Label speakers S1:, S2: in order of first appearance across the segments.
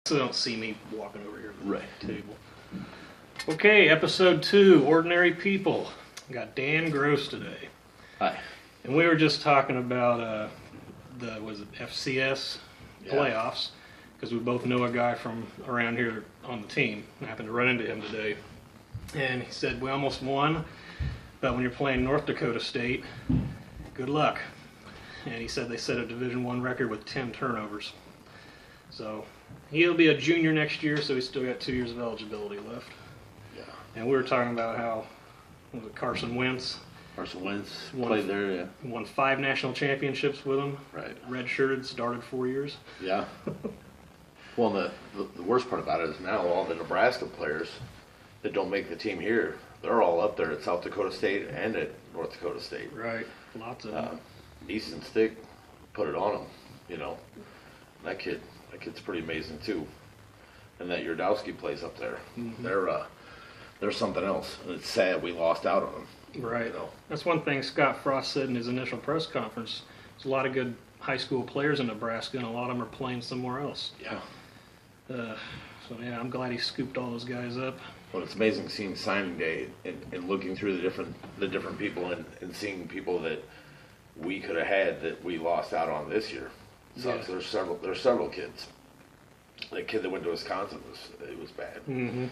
S1: So they don't see me walking over here to the
S2: Right.
S1: table. Okay, episode 2, Ordinary People. We got Dan Gross today.
S2: Hi.
S1: And we were just talking about was it FCS playoffs, because we both know a guy from around here on the team. I happened to run into him today. And he said, we almost won, but when you're playing North Dakota State, good luck. And he said they set a Division I record with 10 turnovers. So he'll be a junior next year, so he's still got 2 years of eligibility left.
S2: Yeah.
S1: And we were talking about how Carson Wentz
S2: played there, yeah.
S1: won 5 national championships with him.
S2: Right.
S1: Redshirted, started 4 years.
S2: Yeah. Well, the worst part about it is now all the Nebraska players that don't make the team here, they're all up there at South Dakota State and at North Dakota State.
S1: Right. Lots of them.
S2: Easton Stick put it on him, you know. That kid's pretty amazing too. And that Yurdowski plays up there. Mm-hmm. They're something else. And it's sad we lost out on them.
S1: Right.
S2: You know?
S1: That's one thing Scott Frost said in his initial press conference. There's a lot of good high school players in Nebraska, and a lot of them are playing somewhere else.
S2: Yeah.
S1: So yeah, I'm glad he scooped all those guys up.
S2: Well, it's amazing seeing signing day and looking through the different people and seeing people that we could have had that we lost out on this year. So
S1: Yeah.
S2: there's several kids. That kid that went to Wisconsin was bad.
S1: Mm-hmm.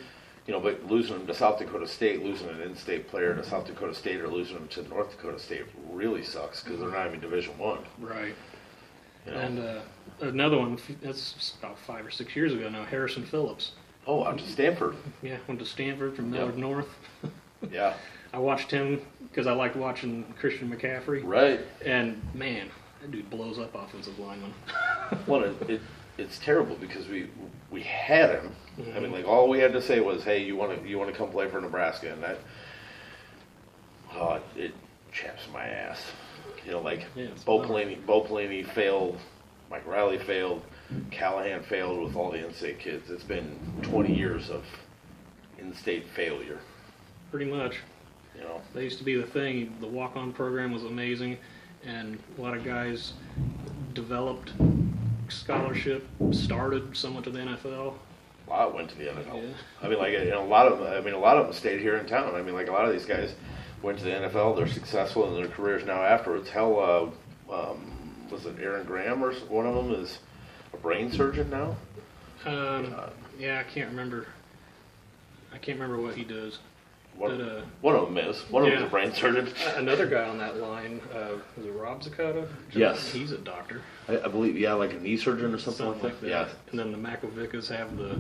S2: You know, but losing them to South Dakota State, losing an in-state player to South Dakota State, or losing them to North Dakota State really sucks because they're not even Division I.
S1: Right.
S2: You know?
S1: And another one, that's about 5 or 6 years ago now, Harrison Phillips.
S2: Oh, out to Stanford.
S1: Yeah, went to Stanford from Millard North.
S2: Yeah.
S1: I watched him because I liked watching Christian McCaffrey.
S2: Right.
S1: And man, that dude blows up offensive linemen.
S2: Well, it's terrible because we had him.
S1: Mm-hmm.
S2: I mean, like all we had to say was, "Hey, you want to come play for Nebraska?" And that, it chaps my ass. You know, like Bo Pelini failed, Mike Riley failed, Callahan failed with all the in-state kids. It's been 20 years of in-state failure.
S1: Pretty much.
S2: You know,
S1: That used to be the thing. The walk-on program was amazing, and a lot of guys developed scholarship, started, some went to the NFL.
S2: a lot went to the NFL.
S1: Yeah.
S2: I mean, like, and a lot of them stayed here in town. I mean, like a lot of these guys went to the NFL. They're successful in their careers now afterwards. Hell, was it Aaron Graham or one of them is a brain surgeon now?
S1: Yeah, I can't remember. I can't remember what he does.
S2: One of them is. One of them is a brain surgeon.
S1: Another guy on that line, was it Rob Zakata?
S2: Yes.
S1: He's a doctor.
S2: I believe, like a knee surgeon or something like that. Yeah.
S1: And then the Makovickas have the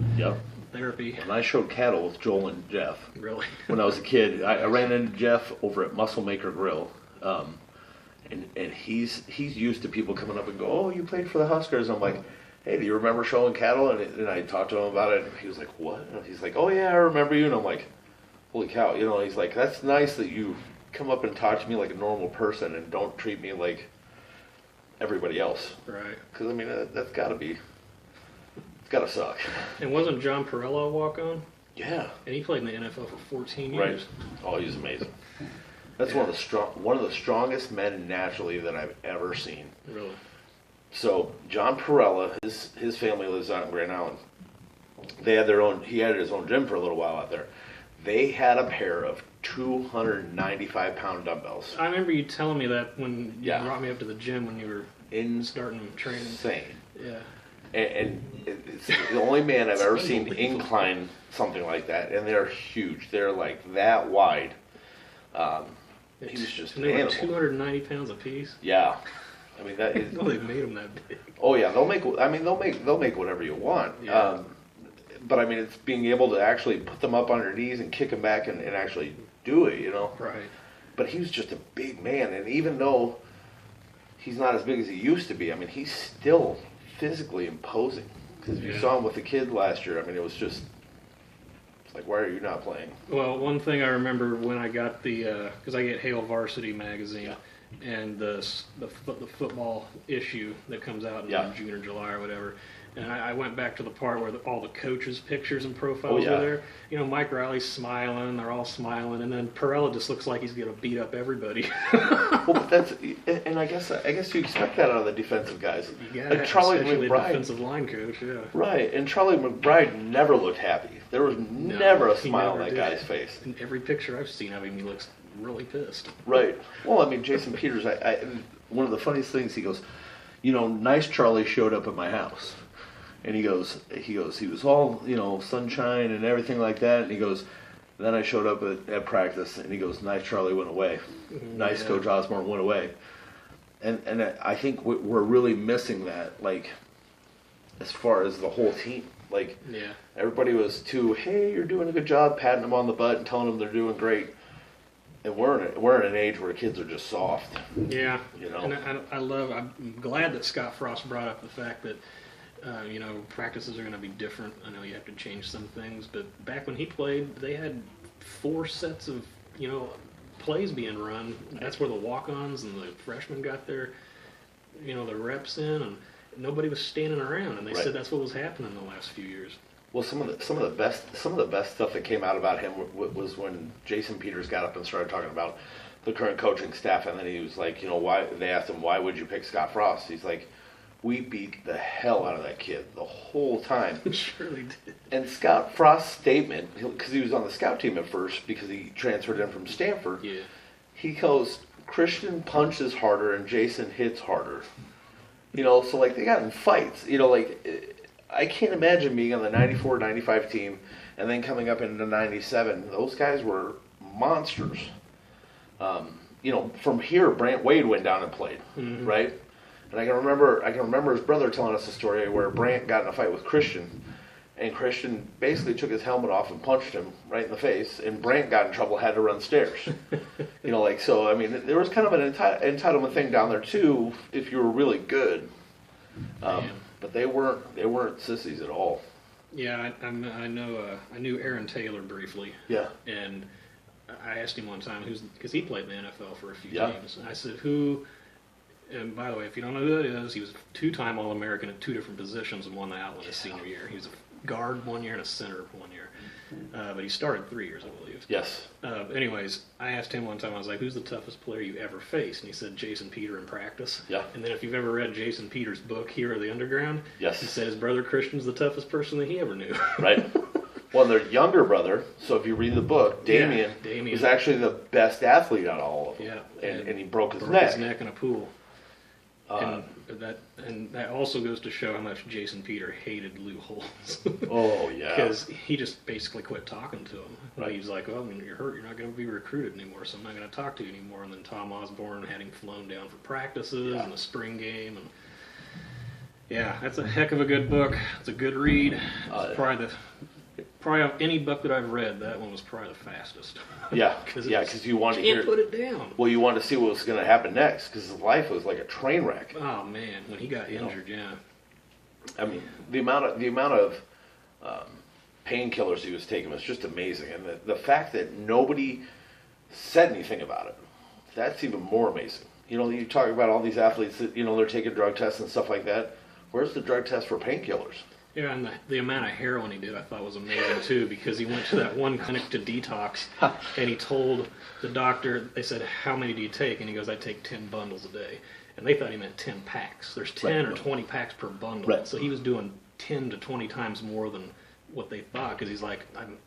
S1: therapy.
S2: And I showed cattle with Joel and Jeff.
S1: Really?
S2: When I was a kid, I ran into Jeff over at Muscle Maker Grill. And he's used to people coming up and go, "Oh, you played for the Huskers." I'm like, "Hey, do you remember showing cattle?" And I talked to him about it. And he was like, "What?" And he's like, "Oh yeah, I remember you." And I'm like, "Holy cow!" You know, he's like, "That's nice that you come up and talk to me like a normal person and don't treat me like everybody else."
S1: Right.
S2: Because I mean, that's got to be, it's got to suck.
S1: And wasn't John Perella a walk-on?
S2: Yeah.
S1: And he played in the NFL for 14
S2: Right.
S1: years.
S2: Oh, he's amazing. That's one of the strongest men naturally that I've ever seen.
S1: Really?
S2: So John Perella, his family lives out in Grand Island. They had he had his own gym for a little while out there. They had a pair of 295-pound dumbbells.
S1: I remember you telling me that when you
S2: Yeah.
S1: brought me up to the gym when you were starting training.
S2: Insane.
S1: Yeah.
S2: And it's the only man I've ever seen incline something like that, and they're huge. They're like that wide. He was just
S1: and
S2: an
S1: they were
S2: animal.
S1: 290 pounds apiece.
S2: Yeah. I mean that is.
S1: Well, they made them that big.
S2: Oh yeah, they'll make whatever you want.
S1: Yeah.
S2: But I mean, it's being able to actually put them up on your knees and kick them back and actually do it, you know.
S1: Right.
S2: But he was just a big man, and even though he's not as big as he used to be, I mean, he's still physically imposing. Because if you saw him with the kid last year, I mean, it was just. It's like, why are you not playing?
S1: Well, one thing I remember when I got because I get Hale Varsity magazine, and the football issue that comes out in June or July or whatever, And I went back to the part where all the coaches' pictures and profiles
S2: Oh, yeah.
S1: were there. You know, Mike Riley's smiling, they're all smiling, and then Perella just looks like he's going to beat up everybody.
S2: Well, but that's, and I guess you expect that out of the defensive guys.
S1: You
S2: Like
S1: gotta,
S2: Charlie
S1: especially the
S2: McBride,
S1: defensive line coach, yeah.
S2: right? And Charlie McBride never looked happy. There was never a
S1: he
S2: smile on
S1: never
S2: that
S1: did.
S2: guy's face.
S1: In every picture I've seen of him, he looks really pissed.
S2: Right. Well, I mean, Jason Peters, one of the funniest things, he goes, you know, nice Charlie showed up at my house. And he goes, he was all, you know, sunshine and everything like that. And he goes, then I showed up at practice, and he goes, nice Charlie went away. Nice Coach Osborne went away. And I think we're really missing that, like, as far as the whole team. Like, everybody was too, hey, you're doing a good job, patting them on the butt and telling them they're doing great. And we're in an age where kids are just soft.
S1: Yeah.
S2: You know?
S1: And I'm glad that Scott Frost brought up the fact that, you know, practices are going to be different. I know you have to change some things, but back when he played, they had 4 sets of, you know, plays being run. That's where the walk-ons and the freshmen got their, you know, the reps in, and nobody was standing around. And they said that's what was happening the last few years. Well,
S2: some of the best stuff that came out about him was when Jason Peters got up and started talking about the current coaching staff, and then he was like, you know, why? They asked him, why would you pick Scott Frost? He's like, we beat the hell out of that kid the whole time.
S1: Surely did.
S2: And Scott Frost's statement, because he was on the scout team at first because he transferred in from Stanford.
S1: Yeah.
S2: He goes, Christian punches harder and Jason hits harder. You know, so like they got in fights. You know, like I can't imagine being on the 94, 95 team and then coming up into 97. Those guys were monsters. You know, from here, Brant Wade went down and played, right? And I can remember his brother telling us a story where Brant got in a fight with Christian, and Christian basically took his helmet off and punched him right in the face, and Brant got in trouble, had to run stairs. You know, like, so, I mean, there was kind of an entitlement thing down there, too, if you were really good. But they weren't sissies at all.
S1: Yeah, I knew Aaron Taylor briefly.
S2: Yeah.
S1: And I asked him one time, because he played in the NFL for a few teams. And I said, and by the way, if you don't know who that is, he was a 2-time All-American at 2 different positions and won the Outland his senior year. He was a guard 1 year and a center 1 year. But he started 3 years, I believe.
S2: Yes.
S1: Anyways, I asked him one time, I was like, who's the toughest player you ever faced? And he said, Jason Peter in practice.
S2: Yeah.
S1: And then if you've ever read Jason Peter's book, Hero of the Underground,
S2: yes,
S1: he said his brother Christian's the toughest person that he ever knew.
S2: Right. Well, their younger brother, so if you read the book, Damien was actually the best athlete out of all of them.
S1: Yeah.
S2: And he broke his
S1: neck.
S2: His
S1: neck in a pool. And that also goes to show how much Jason Peter hated Lou Holtz.
S2: Oh, yeah.
S1: Because he just basically quit talking to him. Right. He was like, well, I mean, you're hurt. You're not going to be recruited anymore, so I'm not going to talk to you anymore. And then Tom Osborne had him flown down for practices and the spring game. And yeah, that's a heck of a good book. It's a good read. It's probably of any book that I've read, that one was probably the fastest.
S2: Yeah, because you wanted to hear.
S1: Can't put it down.
S2: Well, you wanted to see what was going to happen next, because his life was like a train wreck.
S1: Oh man, when he got injured, yeah.
S2: I mean, the amount of painkillers he was taking was just amazing, and the fact that nobody said anything about it, that's even more amazing. You know, you talk about all these athletes that, you know, they're taking drug tests and stuff like that. Where's the drug test for painkillers?
S1: Yeah, and the amount of heroin he did I thought was amazing, too, because he went to that one clinic to detox, and he told the doctor, they said, how many do you take? And he goes, I take 10 bundles a day. And they thought he meant 10 packs. There's 10 or 20 packs per bundle. Right. So he was doing 10 to 20 times more than what they thought, because he's like,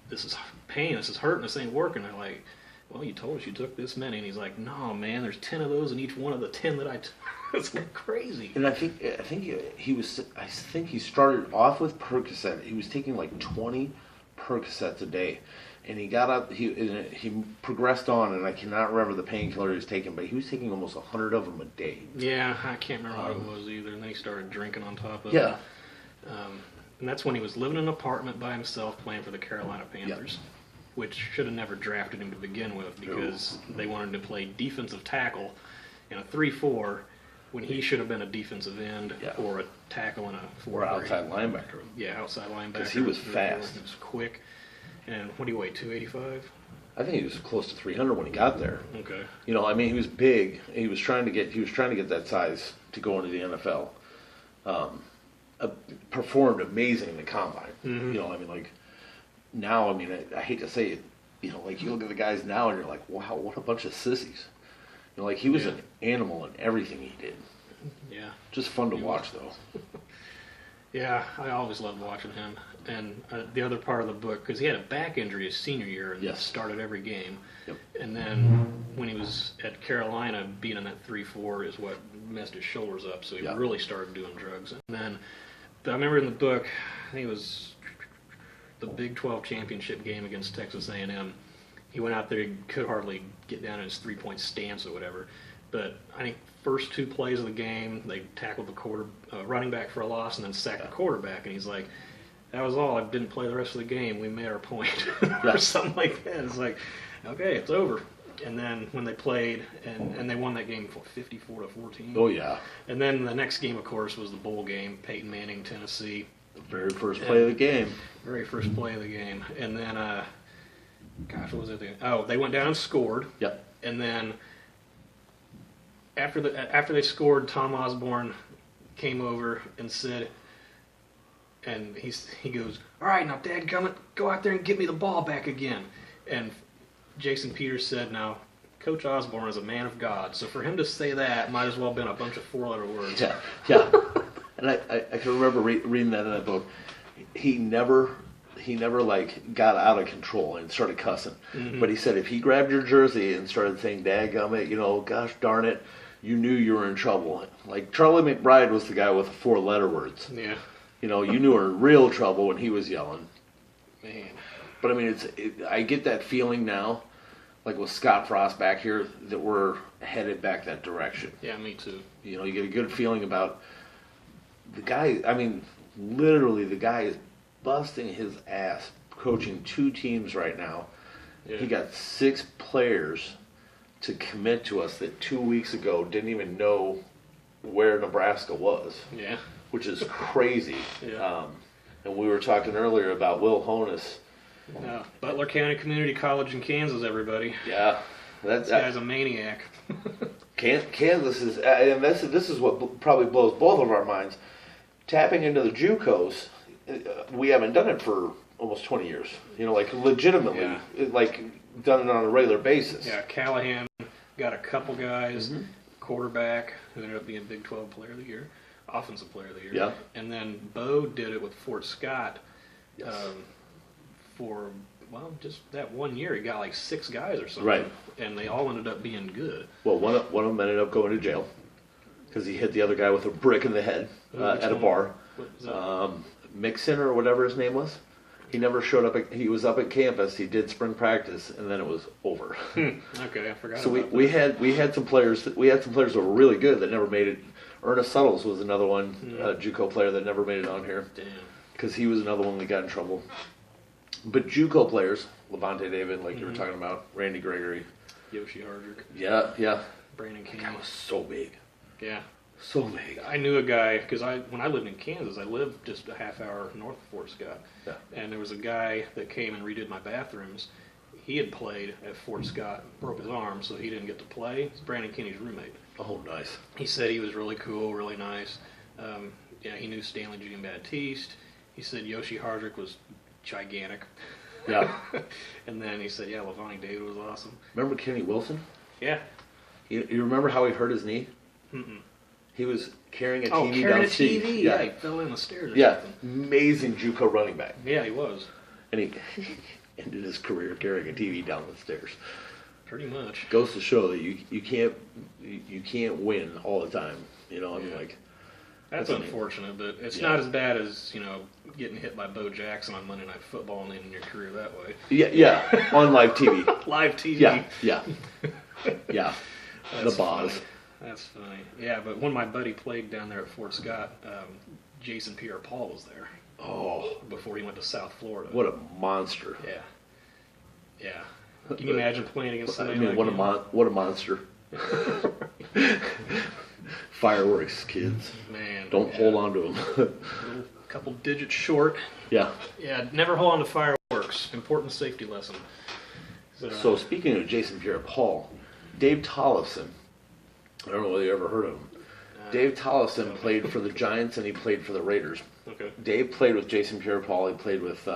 S1: this is pain, this is hurting, this ain't working. They're like, well, you told us you took this many. And he's like, no, man, there's 10 of those in each one of the 10 that I took. It's like crazy. And I think he started off with Percocet. He was taking like 20 Percocets a day, and he got up. He progressed on, and I cannot remember the painkiller he was taking, but he was taking almost 100 of them a day. Yeah, I can't remember what it was either. And then he started drinking on top of it.
S2: Yeah.
S1: And that's when he was living in an apartment by himself, playing for the Carolina Panthers. Yeah. Which should have never drafted him to begin with, because they wanted to play defensive tackle in a 3-4 when he should have been a defensive end or a tackle in a 4-3.
S2: Or outside linebacker.
S1: Yeah, outside linebacker.
S2: Because he was fast.
S1: He was quick. And what do you weigh, 285?
S2: I think he was close to 300 when he got there.
S1: Okay.
S2: You know, I mean, he was big. He was trying to get that size to go into the NFL. performed amazing in the combine. You know, I mean, like now, I mean, I hate to say it, you know, like you look at the guys now and you're like, wow, what a bunch of sissies. You know, like he was an animal in everything he did.
S1: Yeah.
S2: Just fun to watch, though.
S1: Yeah, I always loved watching him. And the other part of the book, because he had a back injury his senior year and started every game. Yep. And then when he was at Carolina, being in that 3-4 is what messed his shoulders up. So he really started doing drugs. And then I remember in the book, I think it was the Big 12 championship game against Texas A&M. He went out there, he could hardly get down in his three-point stance or whatever. But I think first 2 plays of the game, they tackled the running back for a loss and then sacked the quarterback. And he's like, that was all. I didn't play the rest of the game. We made our point. Or something like that. It's like, okay, it's over. And then when they played, and they won that game 54-14.
S2: Oh, yeah.
S1: And then the next game, of course, was the bowl game, Peyton Manning, Tennessee.
S2: The very first play of the game.
S1: Very first play of the game. And then, gosh, what was it? Oh, they went down and scored.
S2: Yep.
S1: And then after they scored, Tom Osborne came over and said, and he goes, all right, now, dadgummit, go out there and get me the ball back again. And Jason Peters said, now, Coach Osborne is a man of God, so for him to say that might as well have been a bunch of 4-letter words.
S2: Yeah. And I can remember reading that in that book. He never like got out of control and started cussing. But he said if he grabbed your jersey and started saying, dadgummit, you know, gosh darn it, you knew you were in trouble. Like Charlie McBride was the guy with the 4-letter words. Yeah. You know, you knew you were in real trouble when he was yelling.
S1: Man.
S2: But I mean, I get that feeling now, like with Scott Frost back here, that we're headed back that direction.
S1: Yeah, me too.
S2: You know, you get a good feeling about the guy. I mean, literally, the guy is busting his ass coaching 2 teams right now. Yeah. He got 6 players to commit to us that 2 weeks ago didn't even know where Nebraska was. Yeah. Which is crazy. Yeah. And we were talking earlier about Will Honus.
S1: Butler County Community College in Kansas, everybody.
S2: Yeah.
S1: This guy's a maniac.
S2: Kansas is, and this is what probably blows both of our minds. Tapping into the JUCOs, we haven't done it for almost 20 years. You know, like legitimately, like done it on a regular basis.
S1: Yeah, Callahan got a couple guys, quarterback who ended up being Big 12 Player of the Year, Offensive Player of the Year. Yeah. And then Bo did it with Fort Scott for, well, just that 1 year. He got like 6 guys or something. Right. And they all ended up being good.
S2: Well, one of them ended up going to jail because he hit the other guy with a brick in the head at a bar. Mixon or whatever his name was. He never showed up. He was up at campus. He did spring practice, and then it was over.
S1: Okay, I forgot.
S2: So we had some players. We had some players that were really good that never made it. Ernest Suttles was another one, JUCO player that never made it on here. Damn. Because he was another one that got in trouble. But JUCO players, Levante David, like you were talking about, Randy Gregory,
S1: Yoshi Hardrick.
S2: Yeah.
S1: Brandon King.
S2: That was so big.
S1: Yeah.
S2: So big.
S1: I knew a guy, because when I lived in Kansas, I lived just a half hour north of Fort Scott. Yeah. And there was a guy that came and redid my bathrooms. He had played at Fort Scott, broke his arm, so he didn't get to play. It's Brandon Kinney's roommate.
S2: Oh, nice.
S1: He said he was really cool, really nice. He knew Stanley Jean-Baptiste. He said Yoshi Hardrick was gigantic.
S2: Yeah.
S1: And then he said, Levante David was awesome.
S2: Remember Kenny Wilson?
S1: Yeah.
S2: You remember how he hurt his knee? Mm-mm. He was carrying a TV
S1: carrying
S2: downstairs.
S1: a TV. Yeah, he fell in the stairs or something.
S2: Amazing JUCO running back.
S1: Yeah, he was.
S2: And he ended his career carrying a TV down the stairs.
S1: Pretty much.
S2: Goes to show that you can't win all the time. You know, I mean, like.
S1: That's unfortunate, but it's not as bad as, getting hit by Bo Jackson on Monday Night Football and ending your career that way.
S2: Yeah, on live TV.
S1: Live TV.
S2: Yeah. The boss.
S1: Funny. That's funny. Yeah, but when my buddy played down there at Fort Scott, Jason Pierre-Paul was there.
S2: Oh.
S1: Before he went to South Florida.
S2: What a monster.
S1: Yeah. Can you imagine playing against somebody like
S2: him? What a monster. Fireworks, kids. Man. Don't hold on to them.
S1: Couple digits short.
S2: Yeah.
S1: Yeah, never hold on to fireworks. Important safety lesson.
S2: So speaking of Jason Pierre-Paul, Dave Tollefson, I don't know whether you ever heard of him. Dave Tollison played for the Giants and he played for the Raiders.
S1: Okay.
S2: Dave played with Jason Pierre-Paul. He played with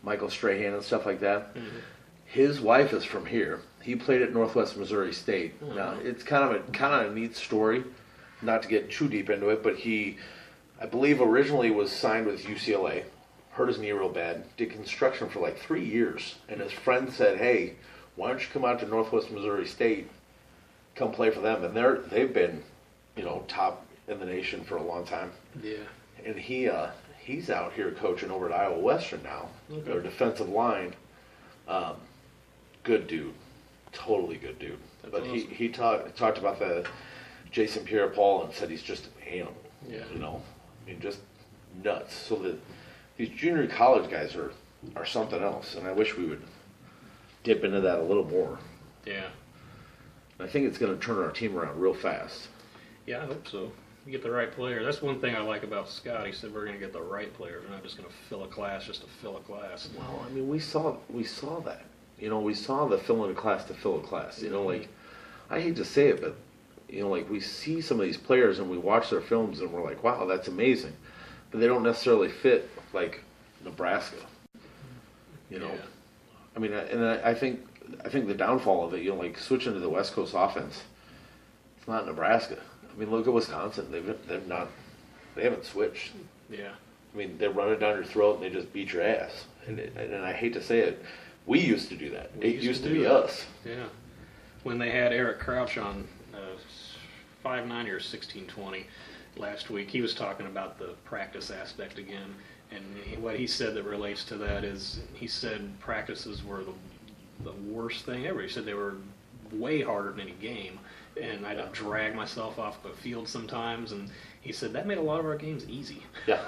S2: Michael Strahan and stuff like that.
S1: Mm-hmm.
S2: His wife is from here. He played at Northwest Missouri State.
S1: Oh.
S2: Now it's kind of a neat story. Not to get too deep into it, but he, I believe, originally was signed with UCLA. Hurt his knee real bad. Did construction for like 3 years, and his friend said, "Hey, why don't you come out to Northwest Missouri State, come play for them?" And they've been, top in the nation for a long time.
S1: Yeah.
S2: And he's out here coaching over at Iowa Western now.
S1: Okay.
S2: Their defensive line. Good dude, totally good dude.
S1: That's
S2: but
S1: awesome.
S2: he talked about the Jason Pierre-Paul and said he's just an animal.
S1: Yeah.
S2: Just nuts. So these junior college guys are something else, and I wish we would dip into that a little more.
S1: Yeah.
S2: I think it's going to turn our team around real fast.
S1: Yeah, I hope so. You get the right player. That's one thing I like about Scott. He said we're going to get the right players. We're not just going to fill a class just to fill a class.
S2: Well, I mean, we saw that. We saw the fill in a class to fill a class. I hate to say it, but we see some of these players and we watch their films and we're like, wow, that's amazing. But they don't necessarily fit like Nebraska.
S1: Yeah.
S2: I mean, and I think the downfall of it, switching to the West Coast offense, it's not Nebraska. I mean, look at Wisconsin. They haven't switched.
S1: Yeah.
S2: I mean, they run it down your throat and they just beat your ass. And I hate to say it, we used to do that. It used to be us.
S1: Yeah. When they had Eric Crouch on 5'9" or 1620 last week, he was talking about the practice aspect again. And what he said that relates to that is he said practices were the worst thing ever. He said they were way harder than any game. And I'd drag myself off the field sometimes, and he said that made a lot of our games easy.
S2: Yeah.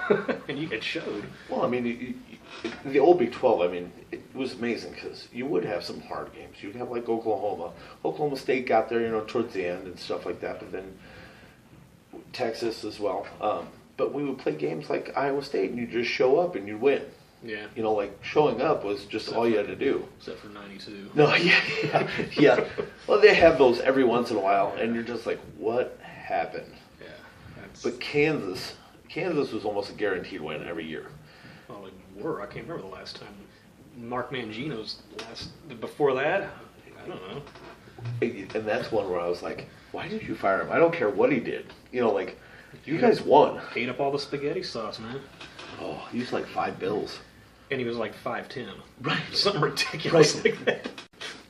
S1: And it showed.
S2: Well, I mean, the old Big 12, I mean, it was amazing because you would have some hard games. You'd have like Oklahoma. Oklahoma State got there, towards the end and stuff like that, but then Texas as well. But we would play games like Iowa State, and you'd just show up and you'd win.
S1: Yeah.
S2: Showing up was just all you had to do.
S1: Except for 92.
S2: No, yeah. Well, they have those every once in a while, and you're just like, what happened?
S1: Yeah.
S2: But Kansas was almost a guaranteed win every year.
S1: Well, they were. I can't remember the last time. Mark Mangino's before that, I don't know.
S2: And that's one where I was like, why did you fire him? I don't care what he did. You guys won.
S1: Ate up all the spaghetti sauce, man.
S2: Oh, he was like $5 bills.
S1: And he was like 5'10".
S2: Right.
S1: Something ridiculous like that.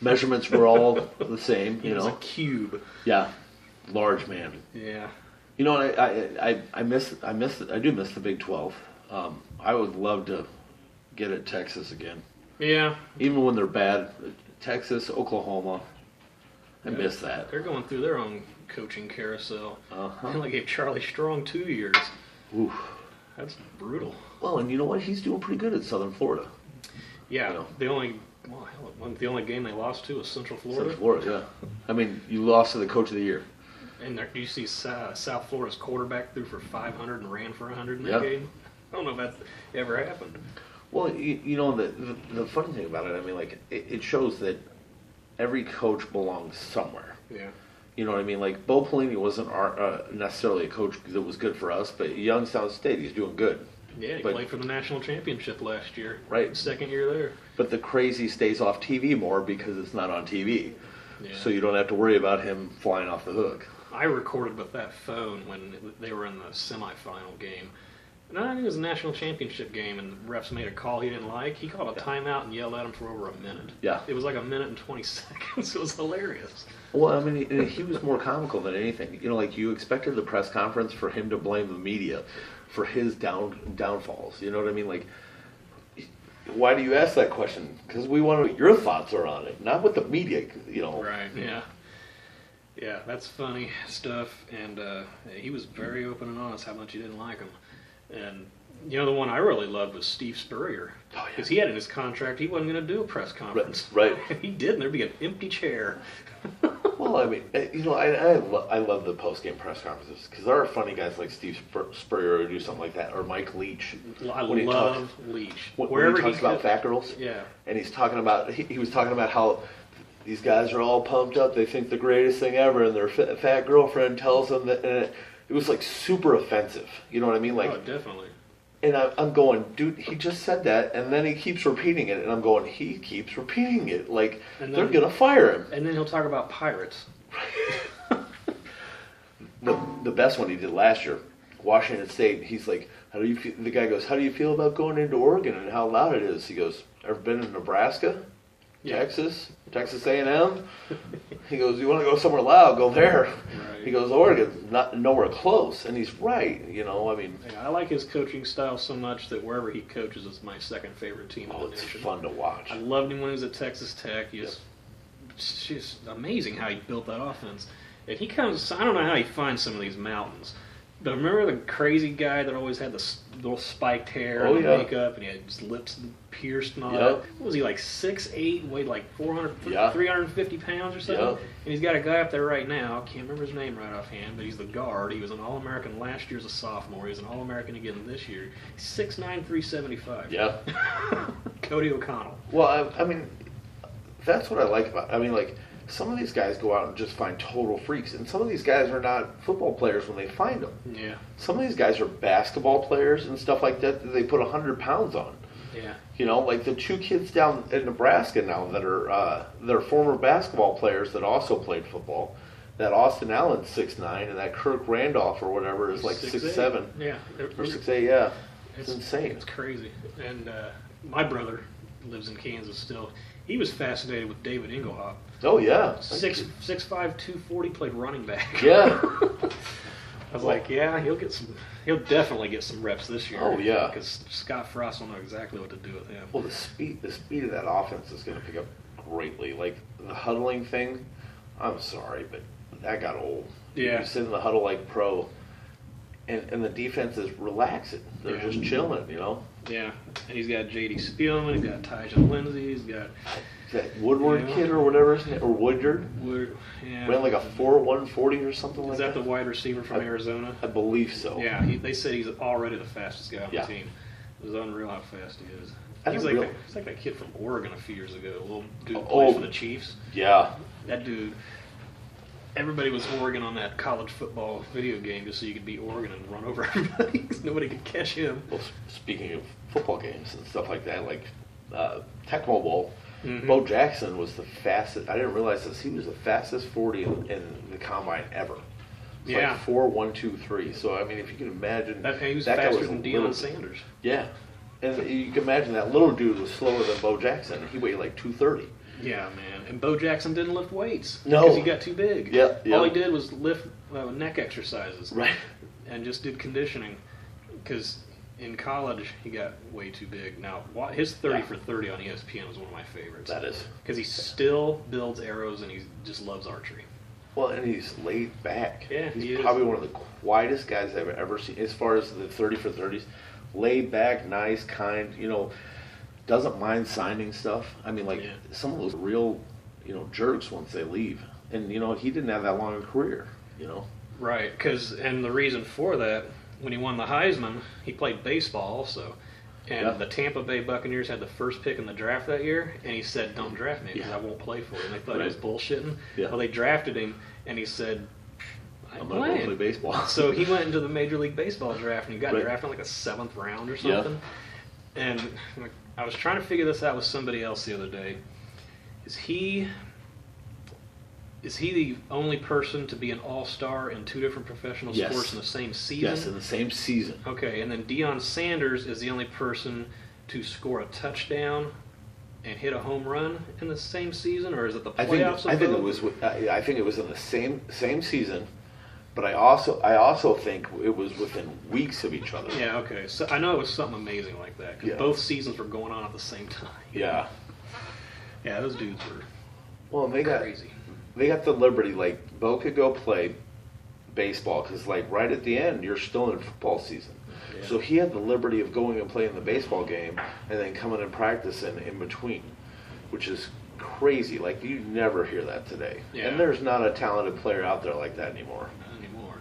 S2: Measurements were all the same,
S1: He was a cube.
S2: Yeah. Large man.
S1: Yeah.
S2: And I do miss the Big 12. I would love to get at Texas again.
S1: Yeah.
S2: Even when they're bad. Texas, Oklahoma. I miss that.
S1: They're going through their own coaching carousel.
S2: Uh-huh.
S1: They only gave Charlie Strong 2 years.
S2: Oof.
S1: That's brutal.
S2: Well, and you know what? He's doing pretty good at Southern Florida.
S1: Yeah. The only game they lost to was Central Florida.
S2: Central Florida, yeah. I mean, you lost to the coach of the year.
S1: And do you see South Florida's quarterback threw for 500 and ran for 100 in that game? I don't know if that ever happened.
S2: Well, the funny thing about it, I mean, it shows that every coach belongs somewhere.
S1: Yeah.
S2: You know what I mean? Like, Bo Pelini wasn't necessarily a coach that was good for us, but Youngstown State, he's doing good.
S1: Yeah, he played for the national championship last year.
S2: Right.
S1: Second year there.
S2: But the crazy stays off TV more because it's not on TV.
S1: Yeah.
S2: So you don't have to worry about him flying off the hook.
S1: I recorded with that phone when they were in the semifinal game. And I think it was a national championship game, and the refs made a call he didn't like. He called a timeout and yelled at him for over a minute.
S2: Yeah.
S1: It was like a minute and 20 seconds. It was hilarious.
S2: Well, I mean, he was more comical than anything. You expected the press conference for him to blame the media for his downfalls. You know what I mean? Like, why do you ask that question? Because we want to know what your thoughts are on it, not what the media,
S1: Right, yeah. Yeah, that's funny stuff. And he was very open and honest how much he didn't like him. And, the one I really loved was Steve Spurrier.
S2: Oh, yeah.
S1: Because he had in his contract he wasn't going to do a press conference.
S2: Right.
S1: He did, and there'd be an empty chair.
S2: Well, I mean, I love the post-game press conferences because there are funny guys like Steve Spurrier who do something like that, or Mike Leach.
S1: I love Leach.
S2: When he talks about fat girls,
S1: yeah,
S2: and he's talking about he was talking about how these guys are all pumped up. They think the greatest thing ever, and their fat girlfriend tells them that. it was like super offensive. You know what I mean? Like,
S1: oh, definitely.
S2: And I'm going, dude, he just said that, and then he keeps repeating it, and I'm going, he keeps repeating it. Like, they're going to fire him.
S1: And then he'll talk about pirates.
S2: The best one he did last year, Washington State, he's like, how do you feel? The guy goes, how do you feel about going into Oregon and how loud it is? He goes, ever been in Nebraska?
S1: Yeah.
S2: Texas A&M? He goes, you want to go somewhere loud, go there. Right. He goes, Oregon's nowhere close. And he's right, you know, I mean.
S1: Yeah, I like his coaching style so much that wherever he coaches is my second favorite team in the nation.
S2: It's fun to watch.
S1: I loved him when he was at Texas Tech. It's just amazing how he built that offense. And he comes, I don't know how he finds some of these mountains. But remember the crazy guy that always had the little spiked hair and the makeup, and he had his lips pierced and all that? What was he, like 6'8", weighed like 350 pounds or something? And he's got a guy up there right now, I can't remember his name right offhand, but he's the guard. He was an All-American last year as a sophomore. He was an All-American again this year. He's 6'9", 375.
S2: Yeah.
S1: Cody O'Connell.
S2: Well, I mean, that's what I like about it. I mean, like, some of these guys go out and just find total freaks, and some of these guys are not football players when they find them.
S1: Yeah.
S2: Some of these guys are basketball players and stuff like that they put 100 pounds on.
S1: Yeah.
S2: You know, like the two kids down in Nebraska now that are they're former basketball players that also played football. That Austin Allen's 6'9", and that Kirk Randolph or whatever is like 6'7".
S1: Yeah.
S2: Or 6'8", yeah. It's insane.
S1: It's crazy. And my brother lives in Kansas still. He was fascinated with David Engelhop.
S2: Oh, yeah.
S1: 6'5", 240, played running back.
S2: Yeah.
S1: I was like, yeah, he'll definitely get some reps this year.
S2: Oh, yeah.
S1: Because Scott Frost will know exactly what to do with him.
S2: Well, the speed of that offense is going to pick up greatly. Like, the huddling thing, I'm sorry, but that got old.
S1: Yeah.
S2: You sit in the huddle like pro, and the defense is relaxing. They're just chilling, you know?
S1: Yeah. And he's got J.D. Spielman, he's got Tyjon Lindsey, he's got...
S2: That Woodward kid or whatever his name, or Woodyard?
S1: Yeah.
S2: Ran like a 4.140 or something like that.
S1: Is that the wide receiver from Arizona?
S2: I believe so.
S1: Yeah, they said he's already the fastest guy on the team. It was unreal how fast he is. He's like that kid from Oregon a few years ago, a little dude who played for the Chiefs.
S2: Yeah.
S1: That dude, everybody was Oregon on that college football video game just so you could beat Oregon and run over everybody because nobody could catch him.
S2: Well, speaking of football games and stuff like that, like Tecmo Bowl, Bo Jackson was the fastest. I didn't realize this. He was the fastest 40 in the combine ever. It's like 4.123. So I mean, if you can imagine,
S1: he was faster than Deion Sanders.
S2: Yeah, and you can imagine that little dude was slower than Bo Jackson. He weighed like 230.
S1: Yeah, man. And Bo Jackson didn't lift weights
S2: because
S1: he got too big.
S2: Yeah.
S1: All he did was lift neck exercises.
S2: Right.
S1: And just did conditioning because in college, he got way too big. Now, his 30 for 30 on ESPN was one of my favorites.
S2: That is.
S1: Because he still builds arrows and he just loves archery.
S2: Well, and he's laid back.
S1: Yeah,
S2: he's probably one of the quietest guys I've ever seen as far as the 30 for 30s. Laid back, nice, kind, you know, doesn't mind signing stuff. I mean, like, some of those real, you know, jerks once they leave. And, you know, he didn't have that long a career, you know.
S1: Right, and the reason for that, when he won the Heisman, he played baseball also. And the Tampa Bay Buccaneers had the first pick in the draft that year, and he said, don't draft me because I won't play for you. And they thought he was bullshitting. Yeah. Well, they drafted him, and he said, I'm
S2: going to play baseball.
S1: So he went into the Major League Baseball draft, and he got drafted in like a 7th round or something. Yeah. And I was trying to figure this out with somebody else the other day. Is he the only person to be an all-star in 2 different professional sports in the same season?
S2: Yes, in the same season.
S1: Okay, and then Deion Sanders is the only person to score a touchdown and hit a home run in the same season, or is it the playoffs?
S2: I think it was in the same season, but I also think it was within weeks of each other.
S1: Yeah, okay. So I know it was something amazing like that because both seasons were going on at the same time.
S2: Yeah.
S1: Yeah, those dudes were
S2: crazy. They got the liberty, like, Bo could go play baseball because, like, right at the end, you're still in football season. Yeah. So he had the liberty of going and playing the baseball game and then coming and practicing in between, which is crazy. Like, you never hear that today. Yeah. And there's not a talented player out there like that anymore.
S1: Not anymore.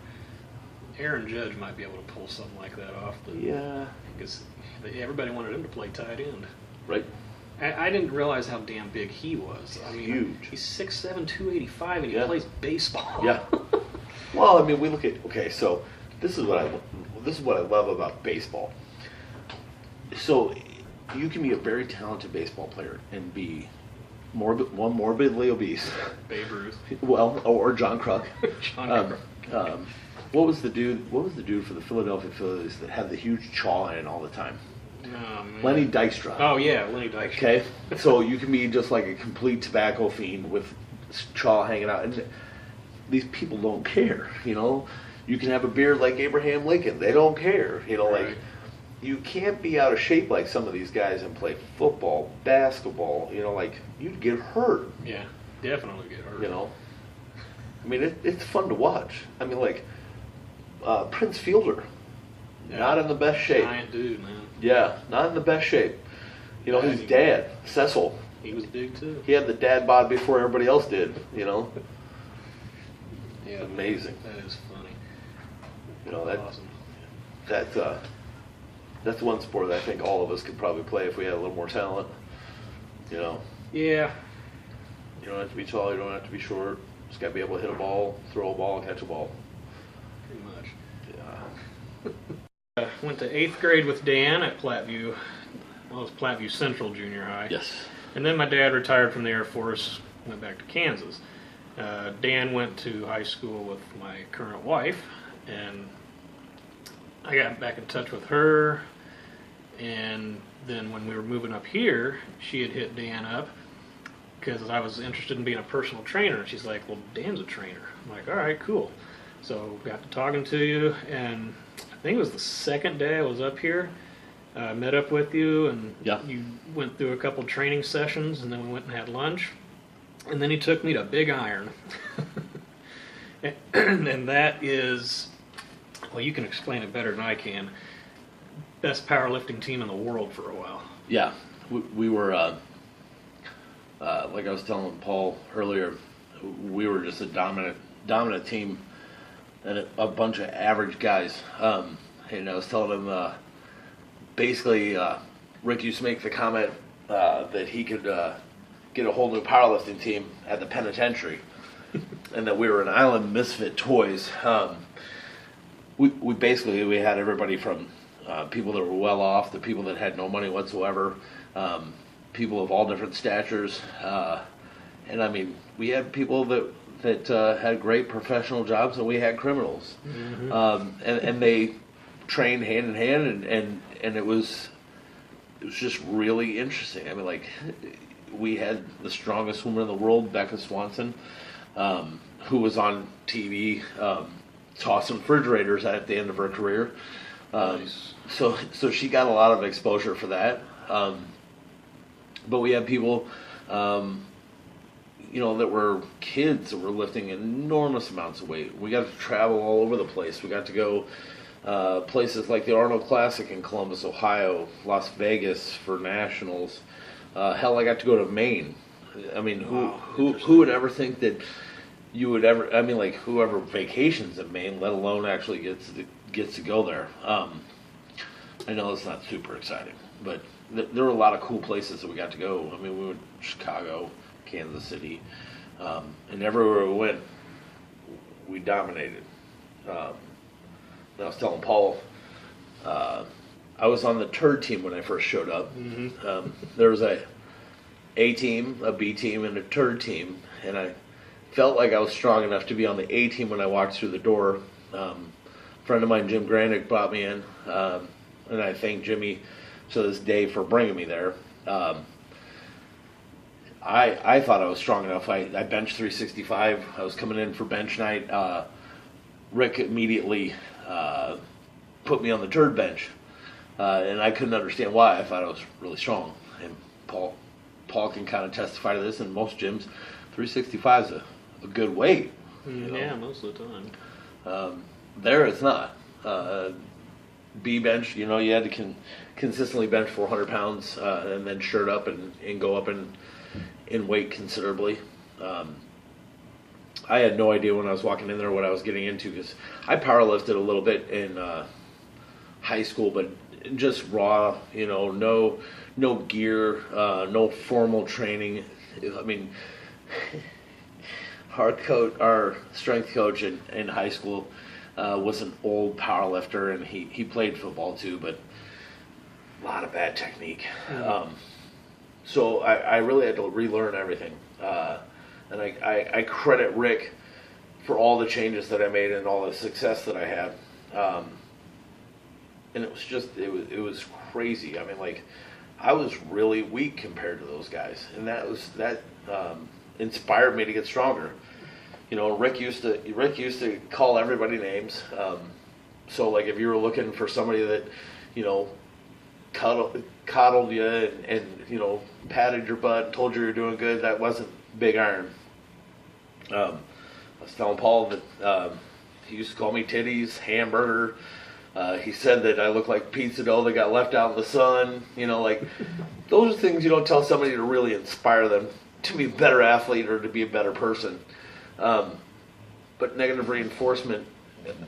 S1: Aaron Judge might be able to pull something like that off.
S2: Yeah.
S1: Because everybody wanted him to play tight end.
S2: Right.
S1: I didn't realize how damn big he was. I mean,
S2: huge.
S1: He's 6'7", 285, and he plays baseball.
S2: Yeah. Well, I mean, we look at, so this is what I love about baseball. So you can be a very talented baseball player and be morbidly obese.
S1: Babe Ruth.
S2: Well, or John Kruk.
S1: John Kruk.
S2: What was the dude for the Philadelphia Phillies that had the huge chaw in all the time?
S1: Oh, man.
S2: Lenny Dykstra.
S1: Oh yeah, Lenny Dykstra.
S2: Okay, so you can be just like a complete tobacco fiend with chaw hanging out, and these people don't care. You know, you can have a beard like Abraham Lincoln; they don't care. You know,
S1: Right.
S2: like you can't be out of shape like some of these guys and play football, basketball. You know, like you'd get hurt.
S1: Yeah, definitely get hurt.
S2: You know, I mean, it's fun to watch. I mean, like Prince Fielder, not in the best shape.
S1: Giant dude, man.
S2: Yeah, not in the best shape. You know,
S1: Yeah,
S2: his dad, Cecil,
S1: He was big too.
S2: he had the dad bod before everybody else did, you know?
S1: Yeah,
S2: Amazing.
S1: That is funny.
S2: You know,
S1: Awesome.
S2: that's one sport that I think all of us could probably play if we had a little more talent. You know,
S1: Yeah.
S2: you don't have to be tall, you don't have to be short. Just got to be able to hit a ball, throw a ball, catch a ball.
S1: Pretty much.
S2: Yeah.
S1: Went to 8th grade with Dan at Platteview. Well, it was Platteview Central Junior High.
S2: Yes.
S1: And then my dad retired from the Air Force, went back to Kansas. Dan went to high school with my current wife, and I got back in touch with her. And then when we were moving up here, she had hit Dan up because I was interested in being a personal trainer. She's like, well, Dan's a trainer. I'm like, all right, cool. So got to talking to you, and I think it was the second day I was up here. I met up with you, and
S2: Yeah.
S1: you went through a couple training sessions, and then we went and had lunch. And then he took me to Big Iron. And that is, well, you can explain it better than I can, best powerlifting team in the world for a while.
S2: Yeah. We were, like I was telling Paul earlier, we were just a dominant team and a bunch of average guys. And I was telling him, basically, Rick used to make the comment that he could get a whole new powerlifting team at the penitentiary, and that we were an island misfit toys. We basically had everybody from people that were well off to people that had no money whatsoever, people of all different statures, and I mean we had people that had great professional jobs, and we had criminals, and they trained hand in hand, and it was just really interesting. I mean, like, we had the strongest woman in the world, Becca Swanson, who was on TV tossing refrigerators at the end of her career.
S1: Nice.
S2: So she got a lot of exposure for that. But we had people, that were kids that were lifting enormous amounts of weight. We got to travel all over the place. We got to go places like the Arnold Classic in Columbus, Ohio, Las Vegas for nationals. Hell, I got to go to Maine. I mean, who would ever think that you would ever? I mean, like, whoever vacations in Maine, let alone actually gets to go there. I know it's not super exciting, but there were a lot of cool places that we got to go. I mean, we went to Chicago, Kansas City, and everywhere we went, we dominated. I was telling Paul, I was on the turd team when I first showed up. There was a team, a B team, and a turd team, and I felt like I was strong enough to be on the A team when I walked through the door. A friend of mine, Jim Granick, brought me in, and I thank Jimmy to this day for bringing me there. I thought I was strong enough. I benched 365. I was coming in for bench night. Rick immediately put me on the turd bench, and I couldn't understand why. I thought I was really strong, and Paul can kind of testify to this. In most gyms, 365 is a good weight.
S1: Yeah, most of the time.
S2: There it's not. B bench, you had to consistently bench 400 pounds and then shirt up and go up in weight considerably. I had no idea when I was walking in there what I was getting into, because I powerlifted a little bit in high school, but just raw, no gear, no formal training. I mean, our strength coach in high school, was an old power lifter, and he played football too, but a lot of bad technique. So I really had to relearn everything. And I credit Rick for all the changes that I made and all the success that I had. And it was just, it was crazy. I mean, like, I was really weak compared to those guys. And that inspired me to get stronger. You know, Rick used to call everybody names. So like if you were looking for somebody that, you know, coddled you and you know, patted your butt and told you were doing good, that wasn't Big Iron. I was telling Paul that he used to call me titties, hamburger. He said that I look like pizza dough that got left out in the sun. You know, like, those are things you don't tell somebody to really inspire them to be a better athlete or to be a better person. But negative reinforcement,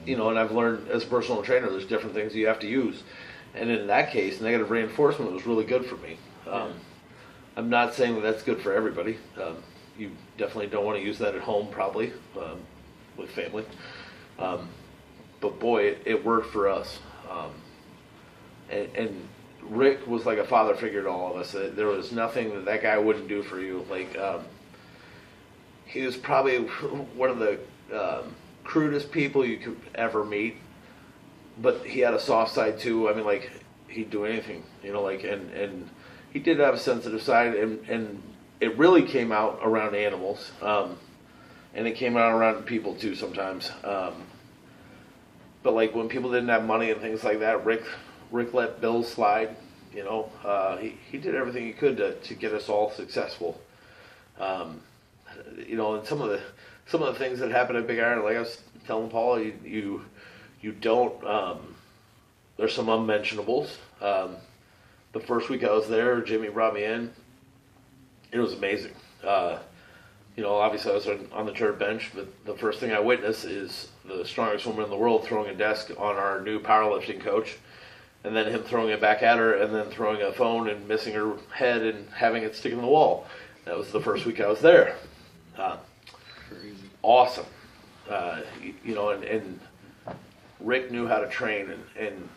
S2: you know, and I've learned as a personal trainer, there's different things you have to use. And in that case, negative reinforcement was really good for me. I'm not saying that that's good for everybody. You definitely don't want to use that at home, probably, with family. But boy, it worked for us. And Rick was like a father figure to all of us. There was nothing that guy wouldn't do for you. Like, he was probably one of the crudest people you could ever meet. But he had a soft side too. I mean, like, he'd do anything, you know, like, and he did have a sensitive side, and it really came out around animals, and it came out around people too sometimes. But like when people didn't have money and things like that, Rick let bills slide. You know, he did everything he could to get us all successful. You know, and some of the things that happened at Big Iron, like I was telling Paul, you don't. There's some unmentionables. The first week I was there, Jimmy brought me in. It was amazing. You know, obviously I was on the church bench, but the first thing I witnessed is the strongest woman in the world throwing a desk on our new powerlifting coach, and then him throwing it back at her, and then throwing a phone and missing her head and having it stick in the wall. That was the first week I was there.
S1: Crazy.
S2: Awesome. You know, and Rick knew how to train, and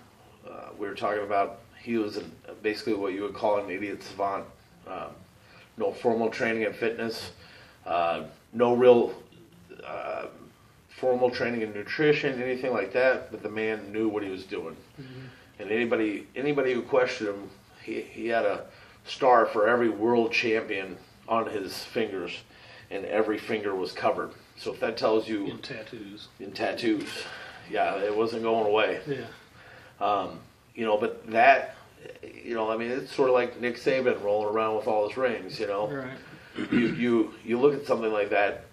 S2: we were talking about he was basically what you would call an idiot savant. No formal training and fitness, no real formal training in nutrition, anything like that, but the man knew what he was doing. Mm-hmm. And anybody who questioned him, he had a star for every world champion on his fingers, and every finger was covered. So if that tells you...
S1: In tattoos.
S2: Yeah, it wasn't going away.
S1: Yeah.
S2: You know, but that, you know, I mean, it's sort of like Nick Saban rolling around with all his rings, you know.
S1: Right.
S2: You look at something like that,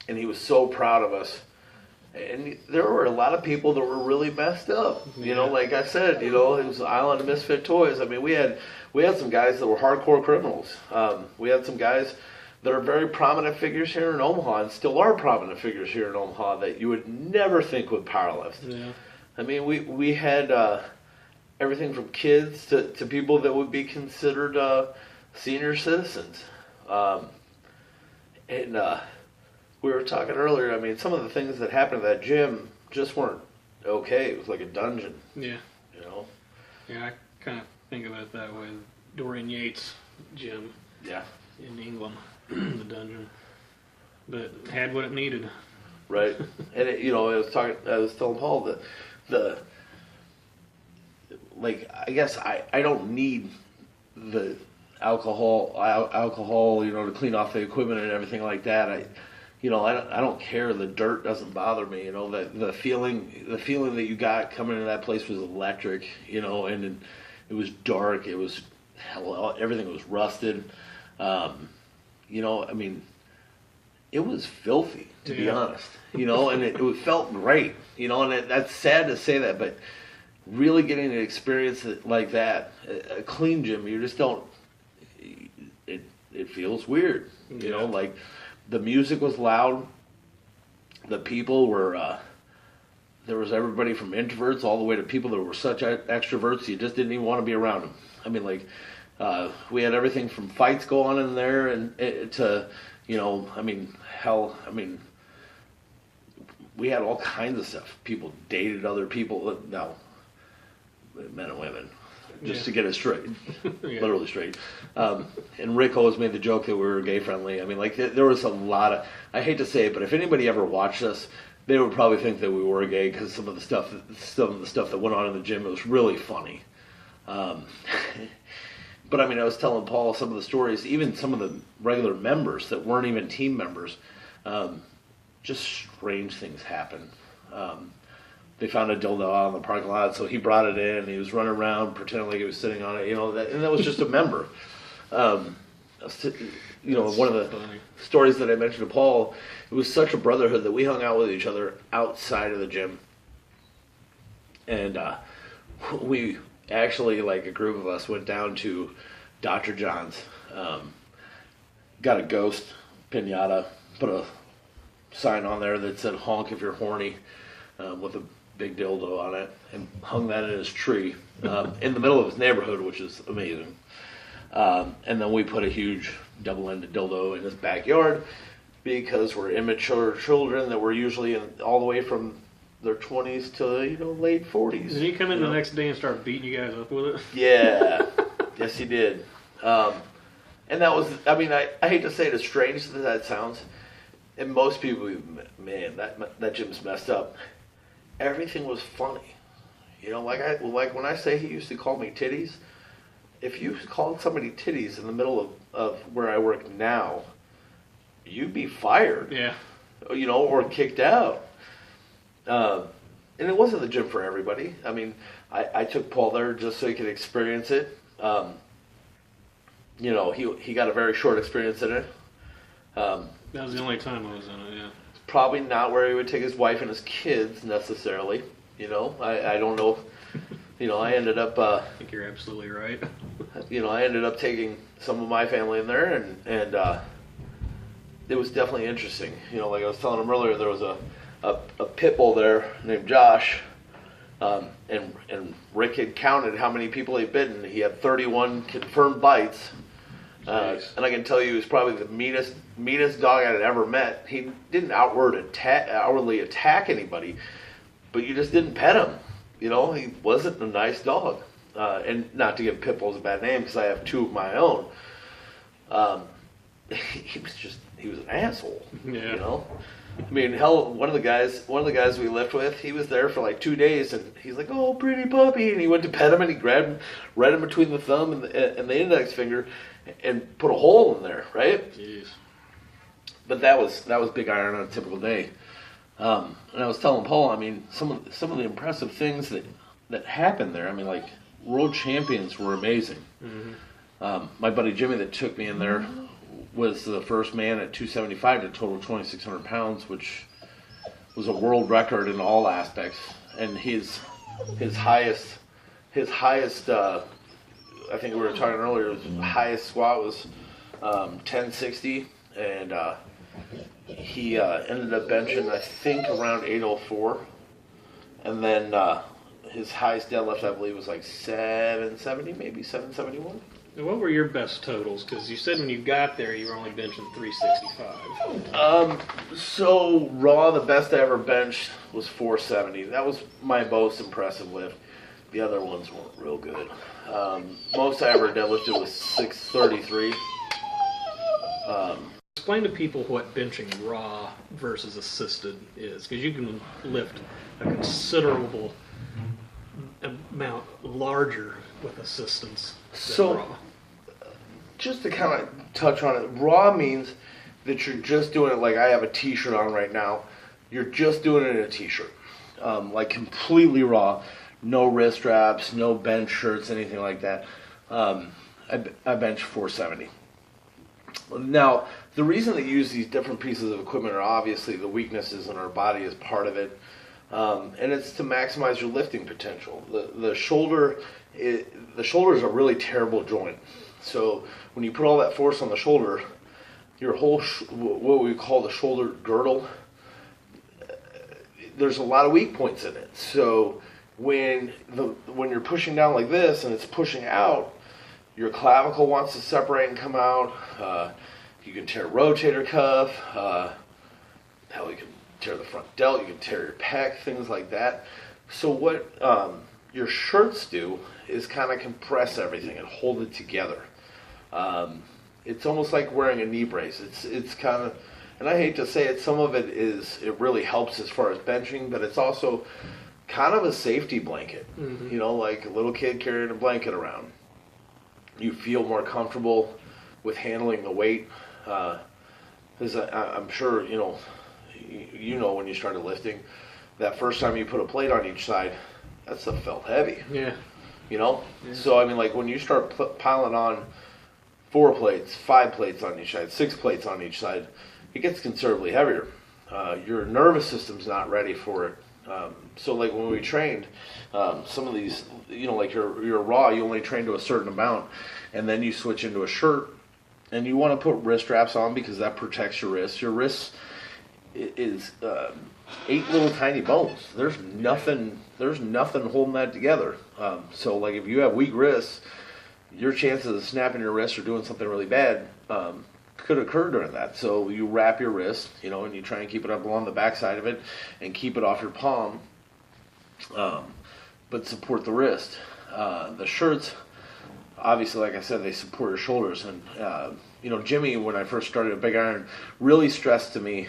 S2: and he was so proud of us. And there were a lot of people that were really messed up. Yeah. You know, like I said, you know, it was an island of misfit toys. I mean, we had some guys that were hardcore criminals. We had some guys that are very prominent figures here in Omaha, and still are prominent figures here in Omaha, that you would never think would powerlift. Yeah. I mean, we had everything from kids to people that would be considered senior citizens. And we were talking earlier, I mean, some of the things that happened at that gym just weren't okay. It was like a dungeon.
S1: Yeah.
S2: You know?
S1: Yeah, I kind of think of it that way. Dorian Yates' gym.
S2: Yeah.
S1: In England, the dungeon. But it had what it needed.
S2: Right. And, you know, I was telling Paul that like, I guess I don't need the alcohol, you know, to clean off the equipment and everything like that. I don't care. The dirt doesn't bother me. You know, the feeling that you got coming into that place was electric. You know, and it was dark. It was everything was rusted. You know, I mean, it was filthy, to be honest. You know, and it felt great. You know, and that's sad to say that, but really getting an experience like that, a clean gym, you just don't. It feels weird. You know, like the music was loud. The people were. There was everybody from introverts all the way to people that were such extroverts you just didn't even want to be around them. I mean, like. We had everything from fights going on in there and to, you know, I mean, hell, I mean, we had all kinds of stuff. People dated other people. No, men and women. Just to get it straight, literally straight. And Rick always made the joke that we were gay friendly. I mean, like there was a lot of, I hate to say it, but if anybody ever watched us, they would probably think that we were gay because some of the stuff that went on in the gym, it was really funny. But I mean, I was telling Paul some of the stories, even some of the regular members that weren't even team members, just strange things happen. They found a dildo out in the parking lot, so he brought it in, and he was running around pretending like he was sitting on it, and that was just a member. One of the stories that I mentioned to Paul, it was such a brotherhood that we hung out with each other outside of the gym. And we actually, like a group of us, went down to Dr. John's, got a ghost pinata, put a sign on there that said honk if you're horny, with a big dildo on it, and hung that in his tree in the middle of his neighborhood, which is amazing. And then we put a huge double-ended dildo in his backyard because we're immature children that were usually all the way from their 20s to late 40s.
S1: Did he come in the next day and start beating you guys up with it?
S2: Yeah, yes he did. And that was, I mean, I hate to say it as strange as that sounds, and most people, man, that gym's messed up. Everything was funny. Like when I say he used to call me titties, if you called somebody titties in the middle of where I work now, you'd be fired.
S1: Yeah.
S2: Or kicked out. And it wasn't the gym for everybody. I mean, I took Paul there just so he could experience it. He got a very short experience in it.
S1: That was the only time I was in it, yeah.
S2: Probably not where he would take his wife and his kids necessarily. I don't know. I ended up.
S1: I think you're absolutely right.
S2: I ended up taking some of my family in there, and it was definitely interesting. Like I was telling him earlier, there was a pit bull there named Josh, and Rick had counted how many people he'd bitten. He had 31 confirmed bites. And I can tell you, he was probably the meanest dog I had ever met. He didn't outwardly attack anybody, but you just didn't pet him. He wasn't a nice dog. And not to give pit bulls a bad name, because I have two of my own. He was an asshole.
S1: Yeah.
S2: I mean, hell, one of the guys we lived with, he was there for like 2 days, and he's like, "Oh, pretty puppy," and he went to pet him, and he grabbed him right in between the thumb and the index finger, and put a hole in there, right?
S1: Jeez.
S2: But that was big iron on a typical day. And I was telling Paul, I mean, some of the impressive things that happened there. I mean, like world champions were amazing. Mm-hmm. My buddy Jimmy that took me in there was the first man at 275 to total 2,600 pounds, which was a world record in all aspects. And his highest, I think we were talking earlier, his highest squat was 1060, and he ended up benching, I think, around 804. And then his highest deadlift, I believe, was like 770, maybe 771.
S1: What were your best totals? Because you said when you got there you were only benching 365.
S2: So raw, the best I ever benched was 470. That was my most impressive lift. The other ones weren't real good. Most I ever deadlifted was 633.
S1: Explain to people what benching raw versus assisted is, because you can lift a considerable amount larger with assistance than raw.
S2: Just to kind of touch on it, raw means that you're just doing it like I have a t-shirt on right now. You're just doing it in a t-shirt. Like completely raw. No wrist straps, no bench shirts, anything like that. I bench 470. Now, the reason they use these different pieces of equipment are obviously the weaknesses in our body is part of it. And it's to maximize your lifting potential. The shoulder is a really terrible joint. So when you put all that force on the shoulder, your whole, what we call the shoulder girdle, there's a lot of weak points in it. So when you're pushing down like this and it's pushing out, your clavicle wants to separate and come out. You can tear a rotator cuff. Hell, you can tear the front delt, you can tear your pec, things like that. So what your shirts do is kind of compress everything and hold it together. It's almost like wearing a knee brace. It's kind of, and I hate to say it, some of it really helps as far as benching, but it's also kind of a safety blanket.
S1: Mm-hmm.
S2: You know, like a little kid carrying a blanket around. You feel more comfortable with handling the weight. Because I'm sure, you know when you started lifting, that first time you put a plate on each side, that stuff felt heavy.
S1: Yeah.
S2: You know?
S1: Yeah.
S2: So, I mean, like when you start piling on 4 plates, 5 plates on each side, 6 plates on each side, it gets considerably heavier. Your nervous system's not ready for it. So like when we trained, some of these, you know, like your raw, you only train to a certain amount, and then you switch into a shirt, and you want to put wrist straps on because that protects your wrists. Your wrists is 8 little tiny bones. There's nothing holding that together. So like if you have weak wrists, your chances of snapping your wrist or doing something really bad could occur during that. So you wrap your wrist, you know, and you try and keep it up along the backside of it and keep it off your palm, but support the wrist. The shirts, obviously, like I said, they support your shoulders. And, you know, Jimmy, when I first started at Big Iron, really stressed to me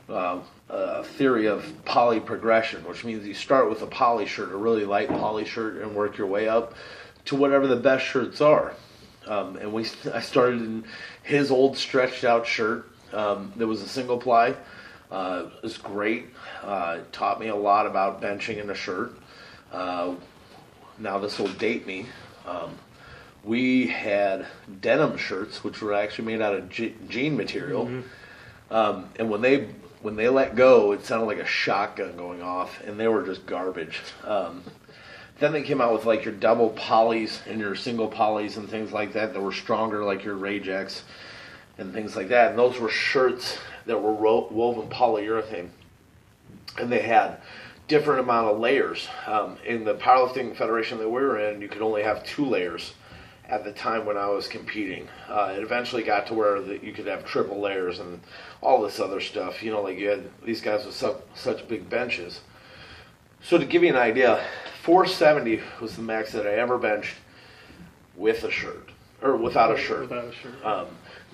S2: a theory of poly progression, which means you start with a poly shirt, a really light poly shirt, and work your way up to whatever the best shirts are. And I started in his old stretched out shirt. There was a single ply. It was great. It taught me a lot about benching in a shirt. Now this will date me. We had denim shirts, which were actually made out of jean material. Mm-hmm. And when they let go, it sounded like a shotgun going off, and they were just garbage. Then they came out with like your double polys and your single polys and things like that were stronger, like your Rage X and things like that. And those were shirts that were woven polyurethane, and they had different amount of layers. In the Powerlifting Federation that we were in, you could only have 2 layers at the time when I was competing. It eventually got to where you could have triple layers and all this other stuff. You know, like you had these guys with such big benches. So to give you an idea, 470 was the max that I ever benched with a shirt, or without a shirt.
S1: Without a shirt.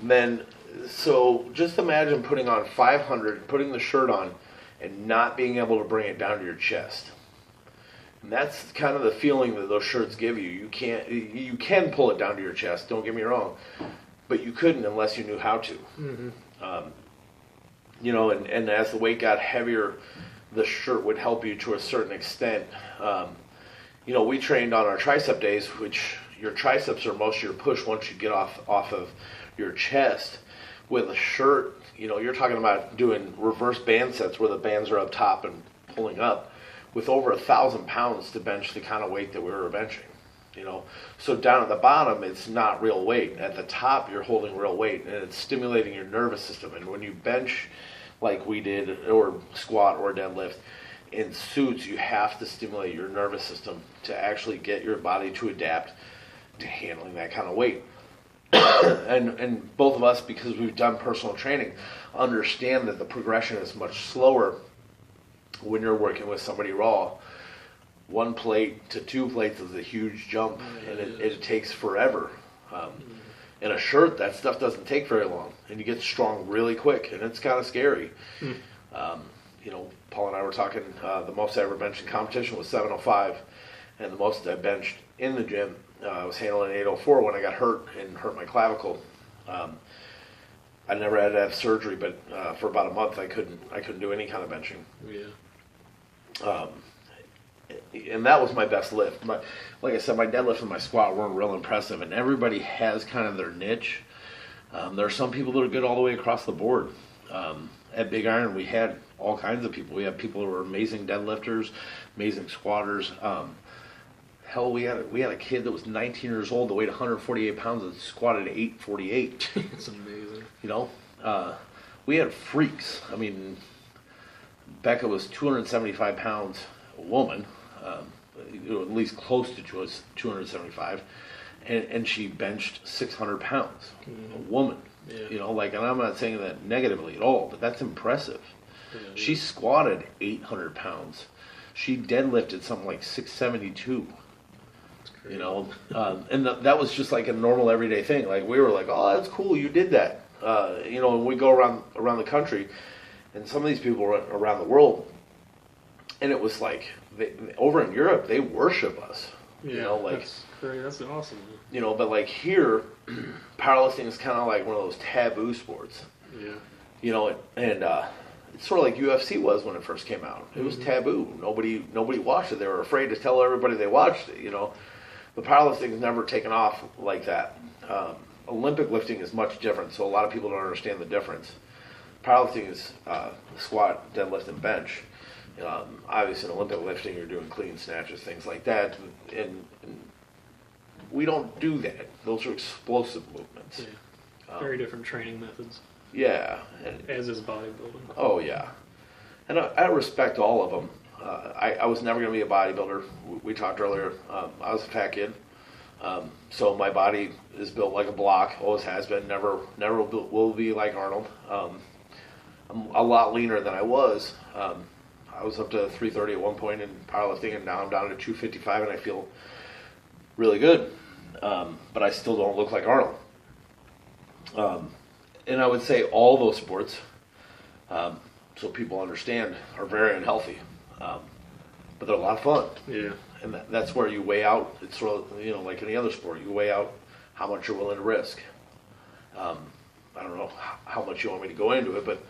S2: Then, so just imagine putting on 500, putting the shirt on, and not being able to bring it down to your chest. And that's kind of the feeling that those shirts give you. You can pull it down to your chest, don't get me wrong, but you couldn't unless you knew how to. Mm-hmm. You know, and as the weight got heavier, the shirt would help you to a certain extent. You know, we trained on our tricep days, which your triceps are most of your push once you get off of your chest. With a shirt, you know, you're talking about doing reverse band sets where the bands are up top and pulling up with over 1,000 pounds to bench the kind of weight that we were benching. You know, so down at the bottom, it's not real weight. At the top, you're holding real weight, and it's stimulating your nervous system. And when you bench like we did, or squat or deadlift, in suits, you have to stimulate your nervous system to actually get your body to adapt to handling that kind of weight. and both of us, because we've done personal training, understand that the progression is much slower when you're working with somebody raw. 1 plate to 2 plates is a huge jump, and it takes forever. In a shirt, that stuff doesn't take very long, and you get strong really quick, and it's kind of scary. You know, Paul and I were talking, the most I ever benched in competition was 705, and the most I benched in the gym, I was handling 804 when I got hurt and hurt my clavicle. I never had to have surgery, but for about a month I couldn't do any kind of benching.
S1: Yeah.
S2: And that was my best lift. Like I said, my deadlift and my squat weren't real impressive, and everybody has kind of their niche. There are some people that are good all the way across the board. At Big Iron, we had all kinds of people. We had people who were amazing deadlifters, amazing squatters. Hell, we had a kid that was 19 years old that weighed 148 pounds and squatted 848.
S1: It's amazing.
S2: You know, we had freaks. I mean, Becca was 275 pounds, a woman, at least close to 275, and she benched 600 pounds, a woman.
S1: Yeah.
S2: You know, like, and I'm not saying that negatively at all, but that's impressive. She squatted 800 pounds. She deadlifted something like 672. You know, and that was just like a normal everyday thing. Like we were like, oh, that's cool, you did that. You know, and we go around the country, and some of these people around the world, and it was like over in Europe they worship us.
S1: Yeah,
S2: you know, like
S1: that's great. That's awesome.
S2: You know, but like here, powerlifting is kind of like one of those taboo sports.
S1: Yeah.
S2: You know, and it's sort of like UFC was when it first came out. It was taboo. Nobody watched it. They were afraid to tell everybody they watched it. You know. But powerlifting has never taken off like that. Olympic lifting is much different, so a lot of people don't understand the difference. Powerlifting is squat, deadlift, and bench. Obviously, in Olympic lifting, you're doing clean snatches, things like that. And we don't do that. Those are explosive movements.
S1: Yeah. Very different training methods.
S2: Yeah.
S1: As is bodybuilding.
S2: Oh, yeah. And I respect all of them. I was never going to be a bodybuilder. We talked earlier. I was a fat kid. So my body is built like a block. Always has been. Never will be like Arnold. I'm a lot leaner than I was. I was up to 330 at one point in powerlifting, and now I'm down to 255, and I feel really good. But I still don't look like Arnold. And I would say all those sports, so people understand, are very unhealthy. But they're a lot of fun.
S1: Yeah.
S2: And that's where you weigh out. It's sort of, you know, like any other sport. You weigh out how much you're willing to risk. I don't know how much you want me to go into it, but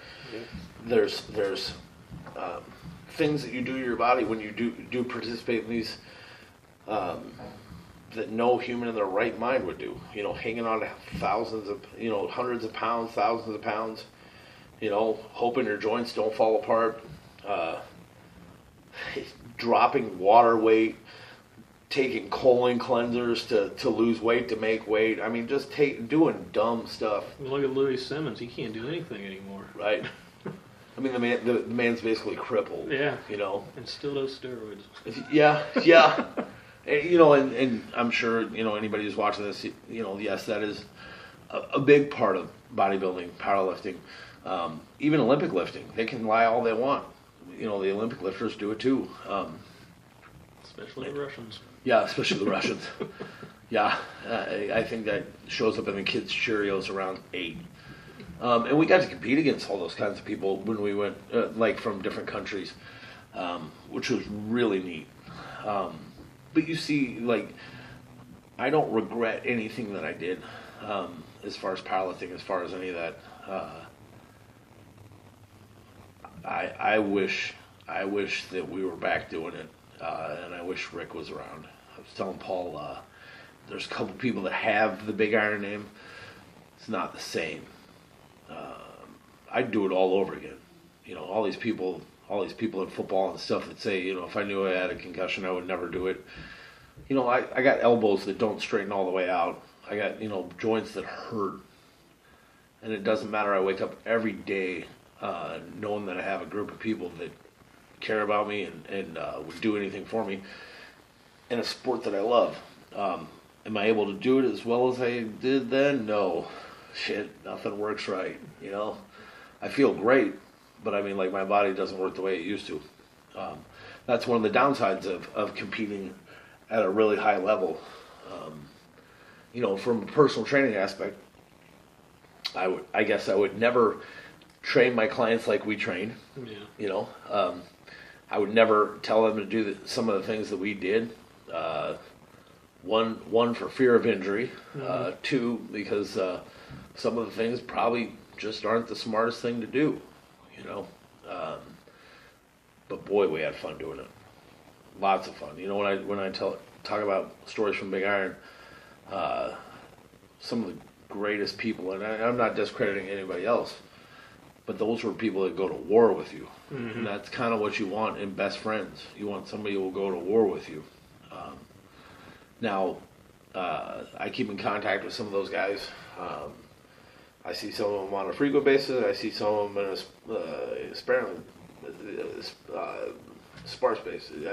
S2: there's things that you do to your body when you do participate in these that no human in their right mind would do. You know, hanging on to thousands of, you know, hundreds of pounds, thousands of pounds. You know, hoping your joints don't fall apart. Dropping water weight, taking colon cleansers to lose weight, to make weight. I mean, just doing dumb stuff.
S1: Look at Louis Simmons. He can't do anything anymore.
S2: Right. I mean, the man's basically crippled.
S1: Yeah.
S2: You know.
S1: And still does steroids.
S2: Yeah. Yeah. And, you know, and I'm sure, you know, anybody who's watching this, you know, yes, that is a big part of bodybuilding, powerlifting, even Olympic lifting. They can lie all they want. You know, the Olympic lifters do it too.
S1: Especially the Russians.
S2: Yeah, especially the Russians. Yeah, I think that shows up in the kids' Cheerios around 8. And we got to compete against all those kinds of people when we went, like from different countries, which was really neat. But you see, like, I don't regret anything that I did as far as powerlifting, as far as any of that. I wish that we were back doing it, and I wish Rick was around. I was telling Paul, there's a couple people that have the Big Iron name. It's not the same. I'd do it all over again. You know, all these people in football and stuff that say, you know, if I knew I had a concussion, I would never do it. You know, I got elbows that don't straighten all the way out. I got, you know, joints that hurt. And it doesn't matter. I wake up every day knowing that I have a group of people that care about me and would do anything for me in a sport that I love. Am I able to do it as well as I did then? No. Shit, nothing works right, you know? I feel great, but I mean, like, my body doesn't work the way it used to. That's one of the downsides of competing at a really high level. You know, from a personal training aspect, I guess I would never train my clients like we train.
S1: Yeah.
S2: You know, I would never tell them to do some of the things that we did. One for fear of injury. Two, because some of the things probably just aren't the smartest thing to do. You know, but boy, we had fun doing it. Lots of fun. You know, when I talk about stories from Big Iron, some of the greatest people, and I'm not discrediting anybody else, but those were people that go to war with you. Mm-hmm. And that's kind of what you want in best friends. You want somebody who will go to war with you. Now, I keep in contact with some of those guys. I see some of them on a frequent basis. I see some of them in a sparse basis,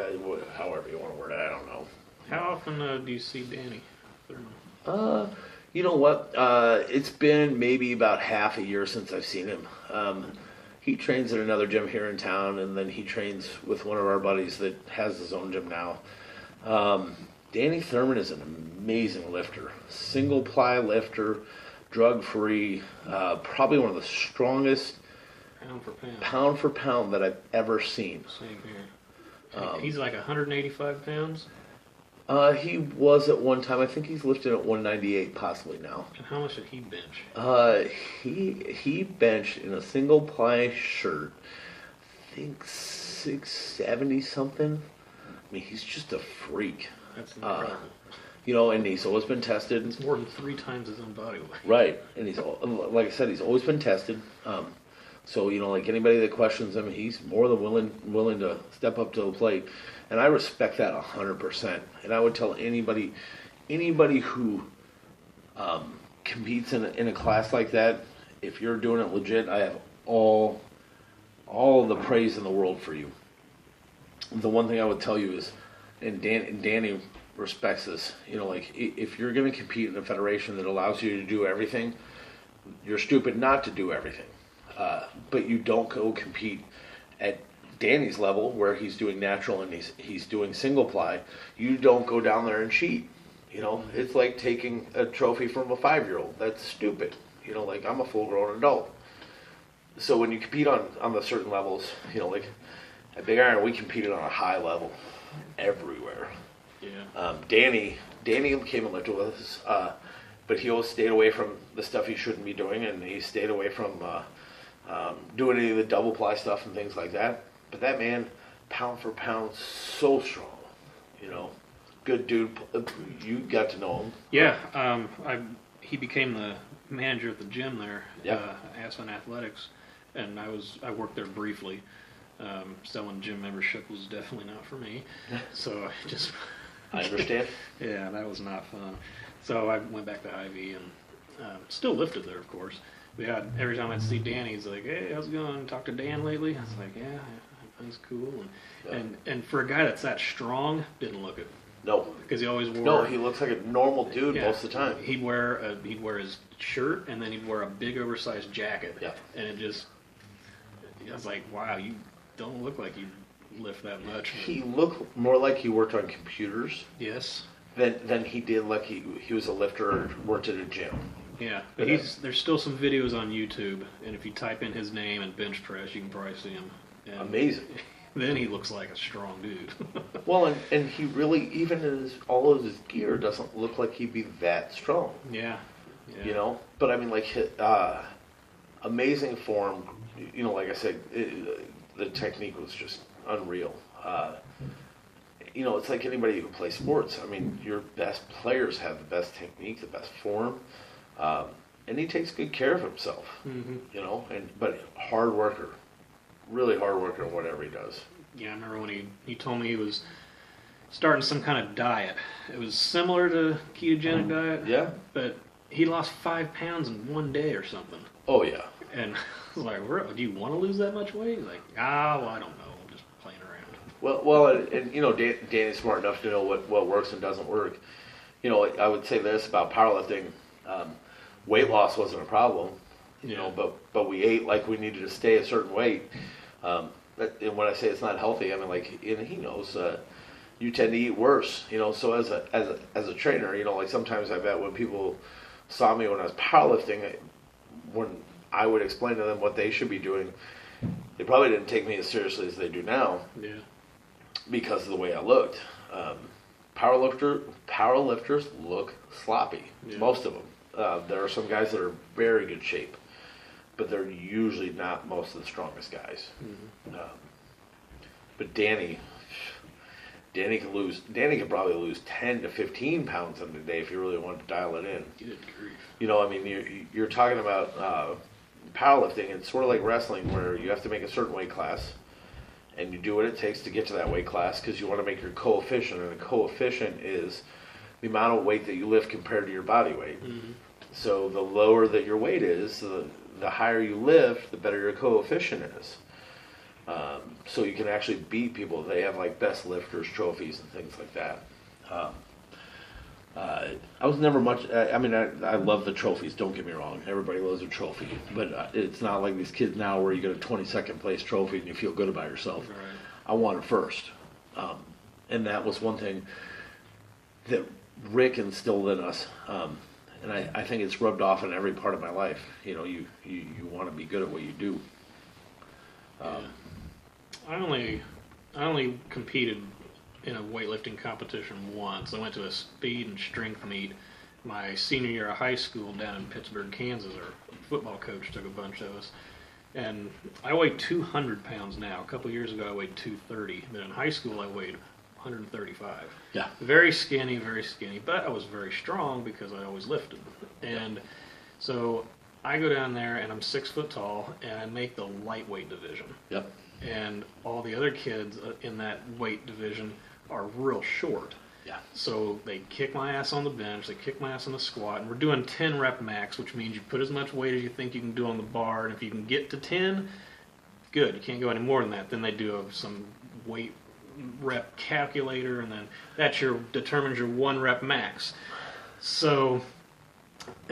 S2: however you want to word it. I don't know.
S1: How often do you see Danny Thurman?
S2: You know what? It's been maybe about half a year since I've seen him. he trains at another gym here in town, and then he trains with one of our buddies that has his own gym now. Danny Thurman is an amazing lifter, single ply lifter, drug free, probably one of the strongest pound for pound that I've ever seen.
S1: Same here. He's like 185 pounds.
S2: He was at one time. I think he's lifted at 198 possibly now.
S1: And how much did he bench?
S2: He benched in a single ply shirt, I think 670 something. I mean, he's just a freak.
S1: That's incredible.
S2: You know, and he's always been tested.
S1: It's more than 3 times his own body weight.
S2: Right, and he's, like I said, he's always been tested. So, you know, like anybody that questions him, he's more than willing to step up to the plate. And I respect that 100%. And I would tell anybody who competes in a class like that, if you're doing it legit, I have all the praise in the world for you. The one thing I would tell you is, and Danny respects this, you know, like if you're going to compete in a federation that allows you to do everything, you're stupid not to do everything. But you don't go compete at Danny's level where he's doing natural and he's doing single ply. You don't go down there and cheat. You know, it's like taking a trophy from a 5-year-old. That's stupid. You know, like I'm a full-grown adult. So when you compete on the certain levels, you know, like at Big Iron, we competed on a high level everywhere.
S1: Yeah.
S2: Danny came and lifted with us, but he always stayed away from the stuff he shouldn't be doing, and he stayed away from doing any of the double ply stuff and things like that. But that man, pound for pound, so strong. You know, good dude. You got to know him.
S1: Yeah. He became the manager at the gym there.
S2: Yeah.
S1: Aspen Athletics, and I worked there briefly. Selling gym membership was definitely not for me. So
S2: I understand.
S1: Yeah, that was not fun. So I went back to Ivy and still lifted there, of course. But yeah, every time I'd see Danny, he's like, "Hey, how's it going? Talk to Dan lately?" I was like, "Yeah, he's cool." And for a guy that's that strong, didn't look it.
S2: No,
S1: because he always wore.
S2: No, he looks like a normal dude most of the time.
S1: He'd wear his shirt, and then he'd wear a big oversized jacket.
S2: Yeah.
S1: And I was like, "Wow, you don't look like you lift that much."
S2: He looked more like he worked on computers.
S1: Yes.
S2: Than he did like he was a lifter or worked at a gym.
S1: Yeah, but there's still some videos on YouTube, and if you type in his name and bench press, you can probably see him. And
S2: amazing.
S1: Then he looks like a strong dude.
S2: Well, and he really, even in all of his gear, doesn't look like he'd be that strong.
S1: Yeah.
S2: You know, but I mean, like, amazing form. You know, like I said, the technique was just unreal. You know, it's like anybody who plays sports. I mean, your best players have the best technique, the best form, and he takes good care of himself.
S1: Mm-hmm.
S2: You know, but hard worker, really hard worker in whatever he does.
S1: Yeah, I remember when he told me he was starting some kind of diet. It was similar to ketogenic diet.
S2: Yeah.
S1: But he lost 5 pounds in one day or something.
S2: Oh yeah.
S1: And I was like, "Do you want to lose that much weight?" He's like, well, I don't know. I'm just playing around."
S2: Well, and you know, Danny's smart enough to know what works and doesn't work. You know, I would say this about powerlifting: weight loss wasn't a problem. You know, but we ate like we needed to stay a certain weight. And when I say it's not healthy, I mean, like, and he knows you tend to eat worse. You know, so as a trainer, you know, like sometimes I bet when people saw me when I was powerlifting, when I would explain to them what they should be doing, they probably didn't take me as seriously as they do now.
S1: Yeah.
S2: Because of the way I looked. Powerlifters look sloppy. Yeah. Most of them. There are some guys that are very good shape, but they're usually not most of the strongest guys. Mm-hmm. But Danny could probably lose 10 to 15 pounds in a day if you really wanted to dial it in.
S1: Good grief.
S2: You know, I mean, you're talking about powerlifting. It's sort of like wrestling where you have to make a certain weight class, and you do what it takes to get to that weight class because you want to make your coefficient, and the coefficient is the amount of weight that you lift compared to your body weight. Mm-hmm. So the lower that your weight is, the higher you lift, the better your coefficient is. So you can actually beat people. They have like best lifters trophies and things like that. I was never much. I mean, I love the trophies. Don't get me wrong. Everybody loves a trophy, but it's not like these kids now where you get a 22nd place trophy and you feel good about yourself.
S1: Right.
S2: I want it first, and that was one thing that Rick instilled in us, and I think it's rubbed off in every part of my life. You know, you want to be good at what you do.
S1: I only competed in a weightlifting competition once. I went to a speed and strength meet my senior year of high school down in Pittsburgh, Kansas. Our football coach took a bunch of us. And I weigh 200 pounds now. A couple of years ago, I weighed 230. But in high school, I weighed 135.
S2: Yeah.
S1: Very skinny, but I was very strong because I always lifted. And so I go down there, and I'm 6 foot tall, and I make the lightweight division.
S2: Yep.
S1: And all the other kids in that weight division are real short.
S2: Yeah.
S1: So they kick my ass on the bench, they kick my ass on the squat, and we're doing 10 rep max, which means you put as much weight as you think you can do on the bar, and if you can get to 10, good. You can't go any more than that. Then they do some weight rep calculator, and then that determines your 1 rep max. So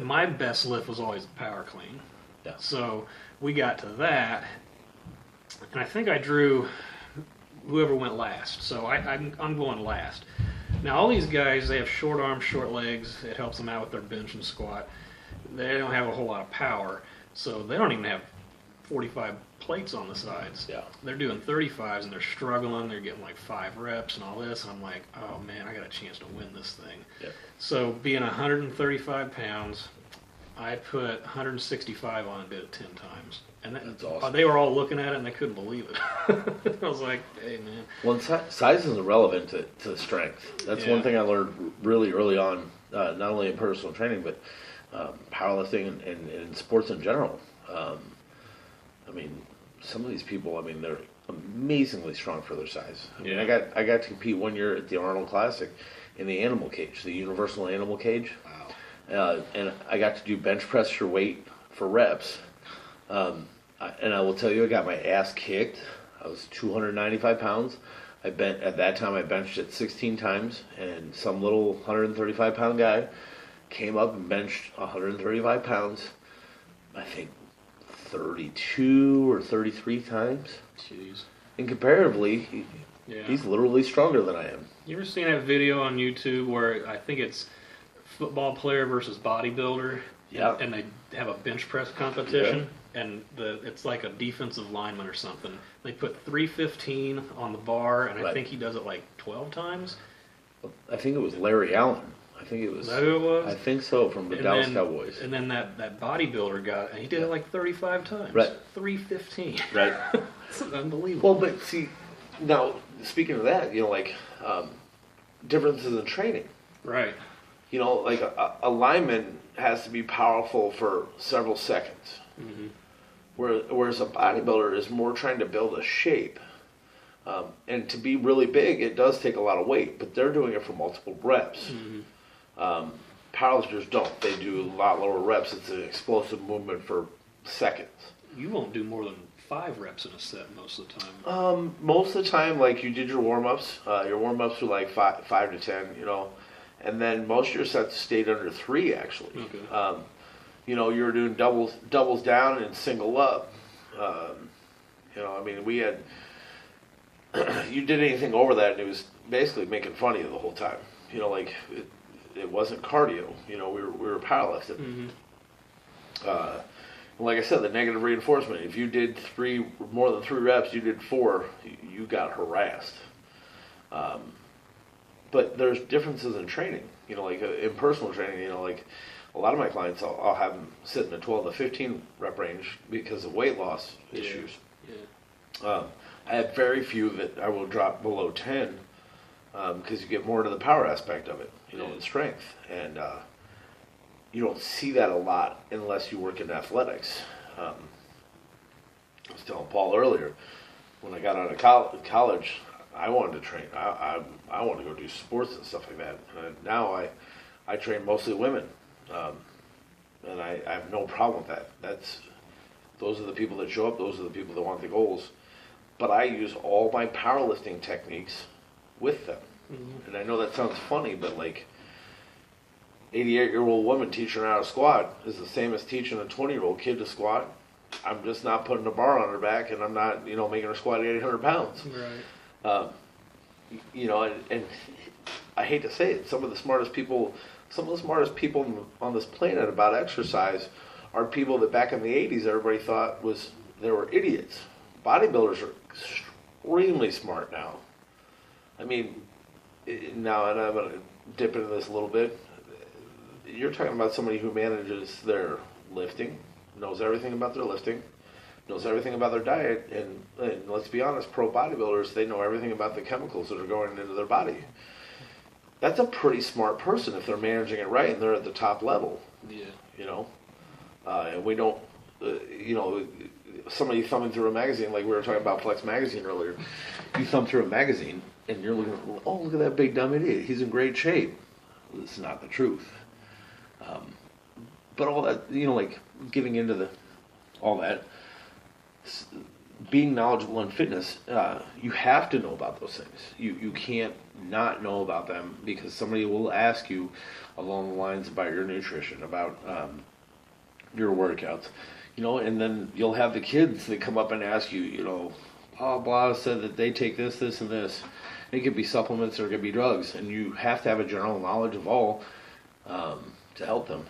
S1: my best lift was always power clean.
S2: Yeah.
S1: So we got to that, and I think I drew whoever went last. So I'm going last. Now all these guys, they have short arms, short legs. It helps them out with their bench and squat. They don't have a whole lot of power, so they don't even have 45 plates on the sides.
S2: Yeah.
S1: They're doing 35s and they're struggling. They're getting like 5 reps and all this. And I'm like, oh man, I got a chance to win this thing.
S2: Yep.
S1: So being 135 pounds, I put 165 on and did it 10 times. And
S2: that's awesome.
S1: They were all looking at it and they couldn't believe it. I was like, hey man.
S2: Well, size is irrelevant to strength. That's one thing I learned really early on, not only in personal training, but powerlifting and sports in general. I mean, some of these people, I mean, they're amazingly strong for their size. I mean, I got to compete one year at the Arnold Classic in the animal cage, the universal animal cage. Wow. And I got to do bench press for weight for reps. And I will tell you, I got my ass kicked. I was 295 pounds. At that time, I benched it 16 times, and some little 135-pound guy came up and benched 135 pounds, I think 32 or 33 times.
S1: Jeez.
S2: And comparatively, he's literally stronger than I am.
S1: You ever seen that video on YouTube where I think it's football player versus bodybuilder?
S2: Yeah.
S1: And they have a bench press competition, and it's like a defensive lineman or something. They put 315 on the bar, and I think he does it like 12 times.
S2: I think it was Larry Allen. I think it was.
S1: Is that who it was?
S2: I think so, from the Dallas Cowboys.
S1: And then that bodybuilder got, and he did it like 35 times.
S2: Right.
S1: 315.
S2: Right.
S1: It's unbelievable.
S2: Well, but see, now, speaking of that, you know, like, differences in training.
S1: Right.
S2: You know, like a lineman has to be powerful for several seconds.
S1: Mm-hmm.
S2: Whereas a bodybuilder is more trying to build a shape. And to be really big, it does take a lot of weight, but they're doing it for multiple reps. Mm-hmm. Powerlifters don't. They do a lot lower reps. It's an explosive movement for seconds.
S1: You won't do more than 5 reps in a set most of the time.
S2: Most of the time, like, you did your warm-ups. Your warm-ups were like 5 to 10, you know. And then most of your sets stayed under 3, actually.
S1: Okay.
S2: You know, you were doing doubles down and single up. You know, I mean, we had... you did anything over that, and it was basically making fun of you the whole time. You know, like, it wasn't cardio. You know, we were powerlifting. Mm-hmm. Like I said, the negative reinforcement. If you did more than 3 reps, you did 4, you got harassed. But there's differences in training. You know, like in personal training, you know, like a lot of my clients, I'll have them sit in the 12 to 15 rep range because of weight loss issues. Yeah. I have very few that I will drop below 10 because you get more to the power aspect of it, you know, and strength. And you don't see that a lot unless you work in athletics. I was telling Paul earlier, when I got out of college, I wanted to train. I wanted to go do sports and stuff like that. And now I train mostly women, and I have no problem with that. Those are the people that show up. Those are the people that want the goals. But I use all my powerlifting techniques with them. Mm-hmm. And I know that sounds funny, but like, 88-year-old woman teaching her how to squat is the same as teaching a 20-year-old kid to squat. I'm just not putting a bar on her back, and I'm not, making her squat 800 pounds.
S1: Right.
S2: And I hate to say it, some of the smartest people on this planet about exercise are people that back in the 80s everybody thought they were idiots. Bodybuilders are extremely smart now. I mean, now, and I'm going to dip into this a little bit. You're talking about somebody who manages their lifting, knows everything about their lifting, knows everything about their diet, and let's be honest, pro bodybuilders, they know everything about the chemicals that are going into their body. That's a pretty smart person if they're managing it right and they're at the top level.
S1: Yeah.
S2: And we don't, somebody thumbing through a magazine, like we were talking about Flex Magazine earlier, you thumb through a magazine and you're looking, oh, look at that big dumb idiot, he's in great shape. Well, this is not the truth. But all that, like getting into all that, being knowledgeable in fitness, you have to know about those things. You can't not know about them because somebody will ask you along the lines about your nutrition, about your workouts, and then you'll have the kids that come up and ask you, blah, blah, said that they take this, this, and this. It could be supplements or it could be drugs, and you have to have a general knowledge of all to help them,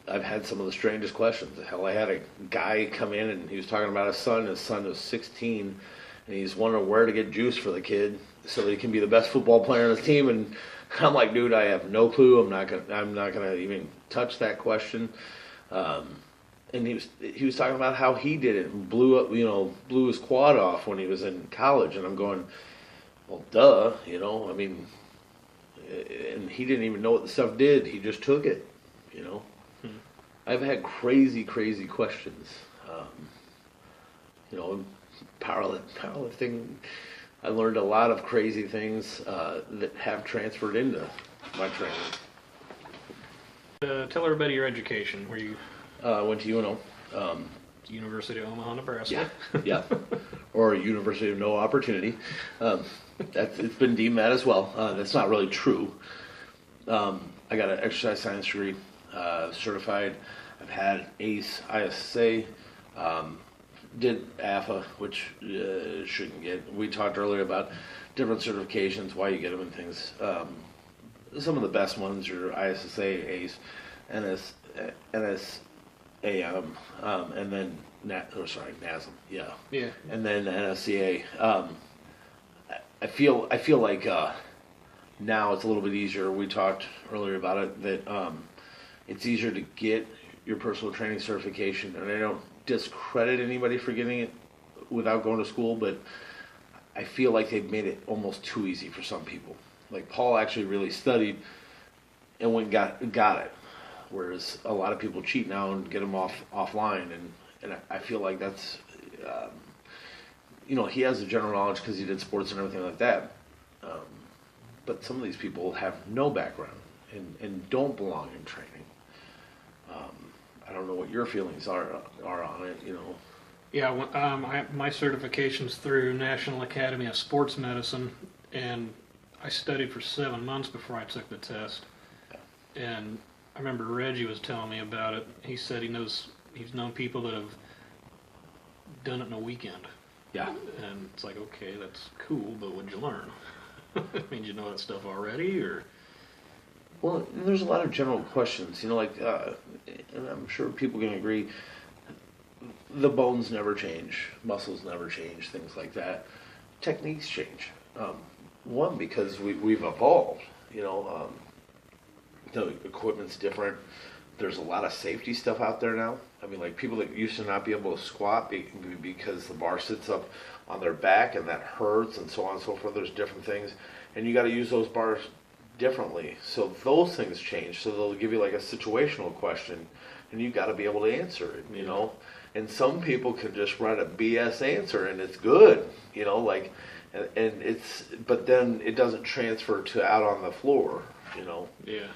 S2: I've had some of the strangest questions. Hell, I had a guy come in and he was talking about his son. His son was 16, and he's wondering where to get juice for the kid so that he can be the best football player on his team. And I'm like, dude, I have no clue. I'm not gonna even touch that question. And he was talking about how he did it and blew his quad off when he was in college. And I'm going, well, duh, and he didn't even know what the stuff did. He just took it. I've had crazy questions. Powerlifting, I learned a lot of crazy things that have transferred into my training.
S1: Tell everybody your education. Where you
S2: went to UNO.
S1: University of Omaha, Nebraska.
S2: Yeah. Or University of No Opportunity. It's been deemed that as well. That's not really true. I got an exercise science degree. Certified. I've had ACE, ISSA, did AFA, which shouldn't get. We talked earlier about different certifications, why you get them and things. Some of the best ones are ISSA, ACE, NSAM, and then NASM, yeah. And then NSCA. I feel like now it's a little bit easier. We talked earlier about it that it's easier to get your personal training certification, and I don't discredit anybody for getting it without going to school, but I feel like they've made it almost too easy for some people. Like Paul actually really studied and went and got it, whereas a lot of people cheat now and get them offline, and I feel like that's he has the general knowledge because he did sports and everything like that, but some of these people have no background and don't belong in training. I don't know what your feelings are on it,
S1: Yeah, my certification's through National Academy of Sports Medicine, and I studied for 7 months before I took the test. And I remember Reggie was telling me about it. He said he's known people that have done it in a weekend.
S2: Yeah.
S1: And it's like, okay, that's cool, but what'd you learn? I mean, you know that stuff already, or?
S2: Well, there's a lot of general questions, and I'm sure people can agree, the bones never change, muscles never change, things like that. Techniques change. One, because we've evolved, the equipment's different. There's a lot of safety stuff out there now. I mean, like people that used to not be able to squat because the bar sits up on their back and that hurts and so on and so forth. There's different things, and you got to use those bars differently. So those things change. So they'll give you like a situational question, and you got to be able to answer it. And some people can just write a BS answer, and it's good. But then it doesn't transfer to out on the floor.
S1: Yeah.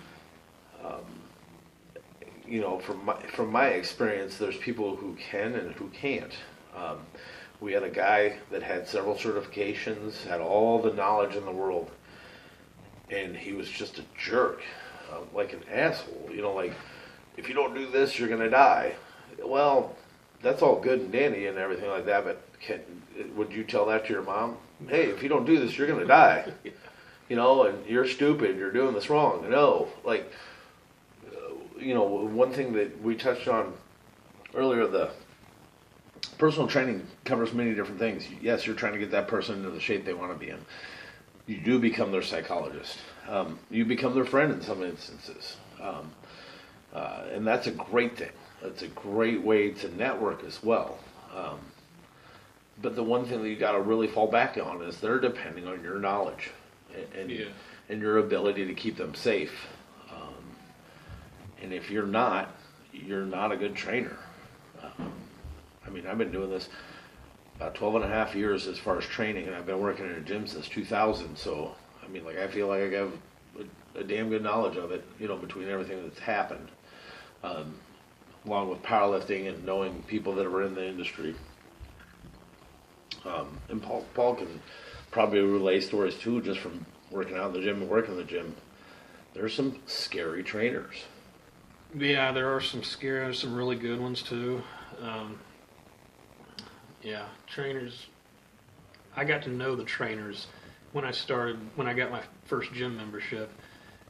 S2: From my experience, there's people who can and who can't. We had a guy that had several certifications, had all the knowledge in the world, and he was just a jerk, like an asshole. You know, like, if you don't do this, you're gonna die. Well, that's all good and dandy and everything like that, but would you tell that to your mom? Hey, if you don't do this, you're gonna die. You know, and you're stupid, you're doing this wrong. No, like, you know, one thing that we touched on earlier, the personal training covers many different things. Yes, you're trying to get that person into the shape they want to be in. You do become their psychologist. You become their friend in some instances. And that's a great thing. That's a great way to network as well. But the one thing that you got to really fall back on is they're depending on your knowledge and your ability to keep them safe. And if you're not a good trainer. I mean, I've been doing this about 12 and a half years as far as training, and I've been working in a gym since 2000. So, I mean, like, I feel like I have a damn good knowledge of it, you know, between everything that's happened, along with powerlifting and knowing people that are in the industry. And Paul can probably relay stories too, just from working out in the gym and working in the gym. There's some scary trainers.
S1: Yeah, there are some scary, some really good ones too. Yeah, trainers. I got to know the trainers when I got my first gym membership,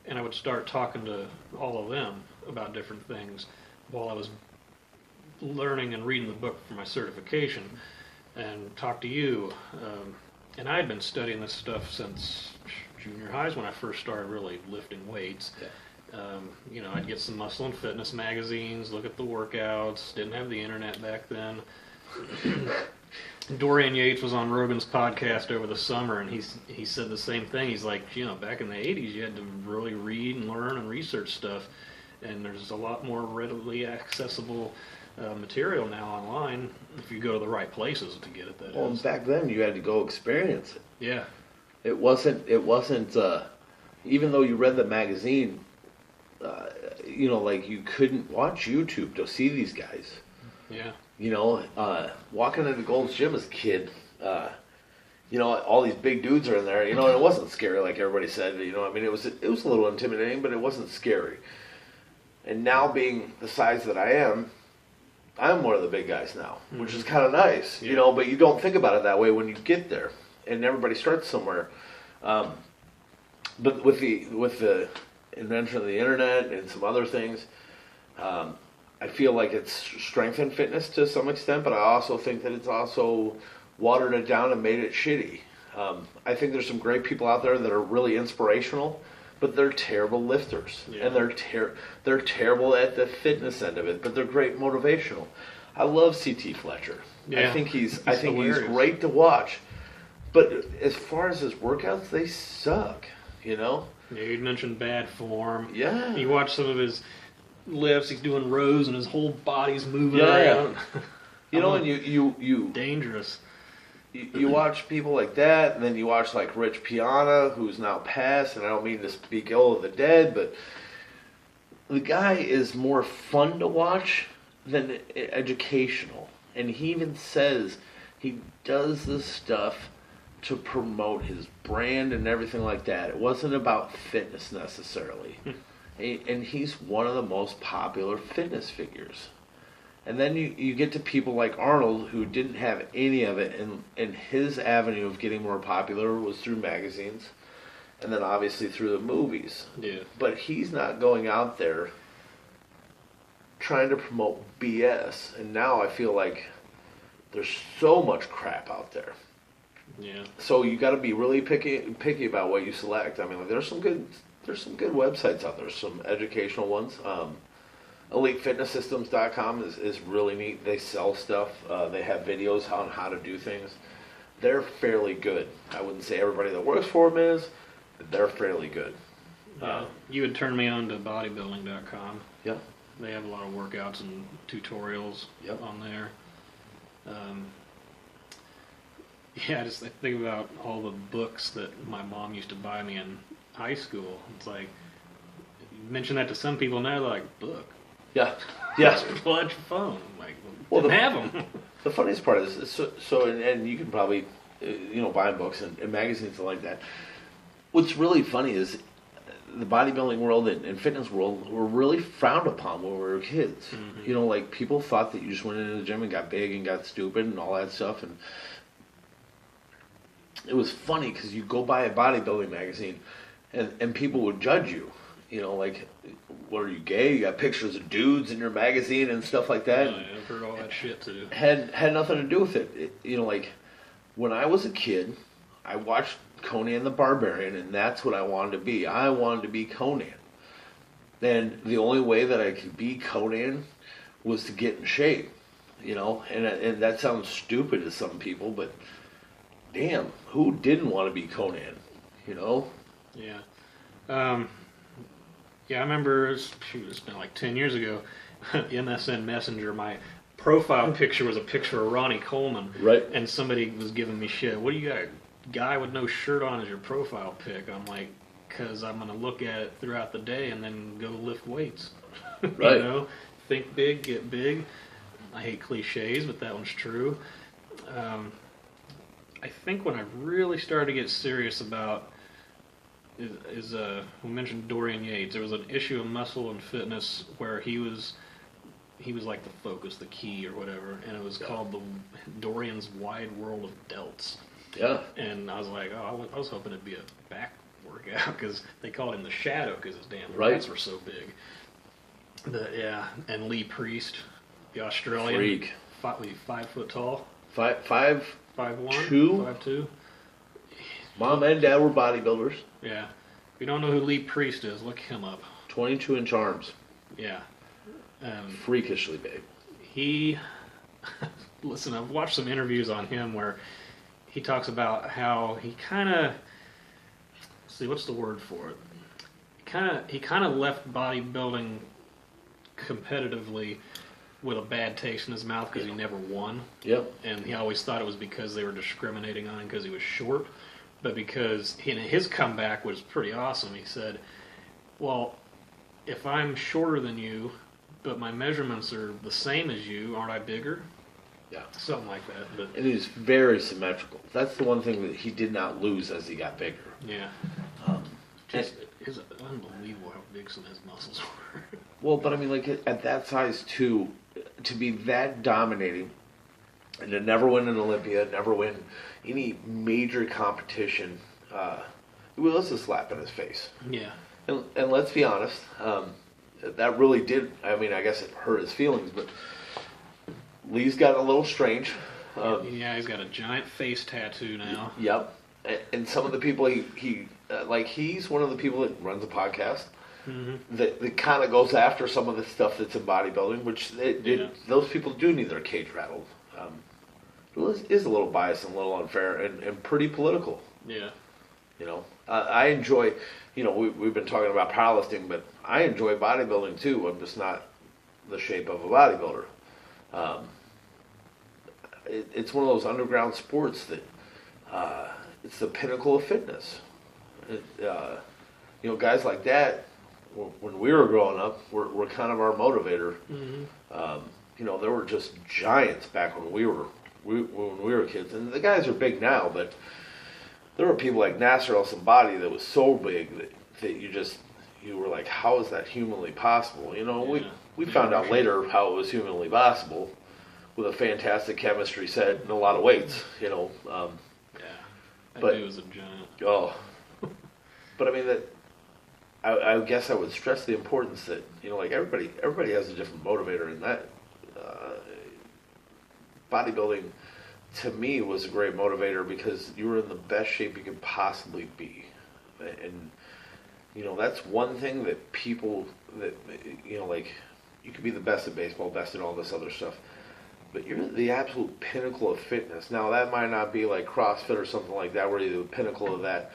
S1: and I would start talking to all of them about different things while I was learning and reading the book for my certification, and talk to you. And I had been studying this stuff since junior highs when I first started really lifting weights.
S2: Yeah.
S1: You know, I'd get some muscle and fitness magazines, look at the workouts. Didn't have the internet back then. Dorian Yates was on Rogan's podcast over the summer, and he said the same thing. He's like, you know, back in the 80s, you had to really read and learn and research stuff, and there's a lot more readily accessible material now online if you go to the right places to get it.
S2: Well, back then you had to go experience it.
S1: Yeah.
S2: It wasn't. Even though you read the magazine, you know, like, you couldn't watch YouTube to see these guys.
S1: Yeah.
S2: You know, walking into Gold's Gym as a kid, you know, all these big dudes are in there. You know, and it wasn't scary like everybody said. You know, I mean, it was a little intimidating, but it wasn't scary. And now, being the size that I am, I'm one of the big guys now, which is kind of nice. Yeah. You know, but you don't think about it that way when you get there, and everybody starts somewhere. But with the invention of the internet and some other things, I feel like it's strengthened fitness to some extent, but I also think that it's also watered it down and made it shitty. I think there's some great people out there that are really inspirational, but they're terrible lifters, and they're terrible at the fitness end of it, but they're great motivational. I love CT Fletcher. Yeah. I think he's great to watch, but as far as his workouts, they suck. You know.
S1: Yeah, you mentioned bad form.
S2: Yeah.
S1: You watch some of his lifts. He's doing rows, and his whole body's moving around.
S2: You know, and you
S1: dangerous.
S2: You watch people like that, and then you watch like Rich Piana, who's now passed, and I don't mean to speak ill of the dead, but the guy is more fun to watch than educational. And he even says he does this stuff to promote his brand and everything like that. It wasn't about fitness necessarily. And he's one of the most popular fitness figures. And then you get to people like Arnold, who didn't have any of it, and his avenue of getting more popular was through magazines, and then obviously through the movies.
S1: Yeah.
S2: But he's not going out there trying to promote BS. And now I feel like there's so much crap out there.
S1: Yeah.
S2: So you got to be really picky about what you select. I mean, like, there's some good websites out there, some educational ones. EliteFitnessSystems.com is really neat. They sell stuff. They have videos on how to do things. They're fairly good. I wouldn't say everybody that works for them is, but they're fairly good.
S1: Yeah. You would turn me on to Bodybuilding.com.
S2: Yeah.
S1: They have a lot of workouts and tutorials on there. Yeah, I think about all the books that my mom used to buy me in high school. It's like, you mention that to some people now, they're like, book.
S2: Yeah.
S1: Just plug your phone. Like, well, have them.
S2: The funniest part is, and you can probably, buy books and magazines and like that. What's really funny is the bodybuilding world and fitness world were really frowned upon when we were kids.
S1: Mm-hmm.
S2: You know, like people thought that you just went into the gym and got big and got stupid and all that stuff. And it was funny because you go buy a bodybuilding magazine and people would judge you. You know, like, what are you, gay? You got pictures of dudes in your magazine and stuff like that.
S1: Oh, yeah, I've heard all that shit too.
S2: Had nothing to do with it. You know, like, when I was a kid, I watched Conan the Barbarian, and that's what I wanted to be. I wanted to be Conan. And the only way that I could be Conan was to get in shape. You know, and that sounds stupid to some people, but damn, who didn't want to be Conan? You know?
S1: Yeah. Yeah, I remember, it's been like 10 years ago, MSN Messenger, my profile picture was a picture of Ronnie Coleman.
S2: Right.
S1: And somebody was giving me shit. What do you got, a guy with no shirt on as your profile pic? I'm like, because I'm going to look at it throughout the day and then go lift weights.
S2: Right.
S1: You know, think big, get big. I hate cliches, but that one's true. I think when I really started to get serious about we mentioned Dorian Yates. There was an issue of Muscle and Fitness where he was like the focus, the key, or whatever, and it was called the Dorian's Wide World of Delts.
S2: Yeah.
S1: And I was like, I was hoping it'd be a back workout because they called him the Shadow because his damn
S2: Right.
S1: lats were so big. Yeah, and Lee Priest, the Australian,
S2: Freak.
S1: 5 foot tall,
S2: 5'1",
S1: 5'1",
S2: 2".
S1: 5'2".
S2: Mom and dad were bodybuilders.
S1: Yeah. If you don't know who Lee Priest is, look him up.
S2: 22-inch arms.
S1: Yeah.
S2: Freakishly big.
S1: He, listen, I've watched some interviews on him where he talks about how he kind of, see, what's the word for it? He kind of left bodybuilding competitively with a bad taste in his mouth because he never won.
S2: Yep.
S1: And he always thought it was because they were discriminating on him because he was short. But because his comeback was pretty awesome. He said, well, if I'm shorter than you, but my measurements are the same as you, aren't I bigger?
S2: Yeah.
S1: Something like that. But
S2: And he's very symmetrical. That's the one thing that he did not lose as he got bigger.
S1: yeah. Just, it's unbelievable how big some of his muscles were.
S2: Well, but I mean, like, at that size, too, to be that dominating and to never win an Olympia, never win any major competition, it was a slap in his face.
S1: Yeah.
S2: And let's be honest, that really did, I mean, I guess it hurt his feelings, but Lee's gotten a little strange.
S1: Yeah, he's got a giant face tattoo now.
S2: Yep. And some of the people he's one of the people that runs a podcast that kind of goes after some of the stuff that's in bodybuilding, which those people do need their cage rattled. It is a little biased and a little unfair and pretty political.
S1: Yeah.
S2: You know, I enjoy, you know, we've been talking about powerlifting, but I enjoy bodybuilding too. I'm just not the shape of a bodybuilder. It's one of those underground sports that it's the pinnacle of fitness. You know, guys like that, when we were growing up, were kind of our motivator. You know, there were just giants back when we were kids, and the guys are big now, but there were people like Nasser El Sambadi that was so big that you were like, how is that humanly possible? You know, we found out later how it was humanly possible with a fantastic chemistry set and a lot of weights. You know,
S1: That dude was a giant.
S2: Oh, but I mean that. I guess I would stress the importance that, you know, like everybody has a different motivator, and that bodybuilding to me was a great motivator because you were in the best shape you could possibly be, and you know that's one thing that people that, you know, like, you could be the best at baseball, best at all this other stuff, but you're the absolute pinnacle of fitness. Now that might not be like CrossFit or something like that where you're the pinnacle of that,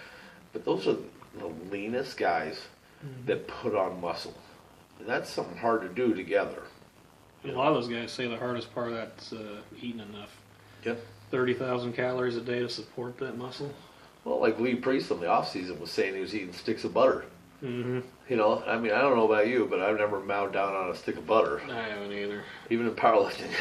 S2: but those are the leanest guys that put on muscle, and that's something hard to do together.
S1: A lot of those guys say the hardest part of that's eating enough.
S2: Yeah.
S1: 30,000 calories a day to support that muscle.
S2: Well, like Lee Priest in the off season was saying he was eating sticks of butter.
S1: Mm-hmm.
S2: You know, I mean, I don't know about you, but I've never mowed down on a stick of butter.
S1: I haven't either.
S2: Even in powerlifting.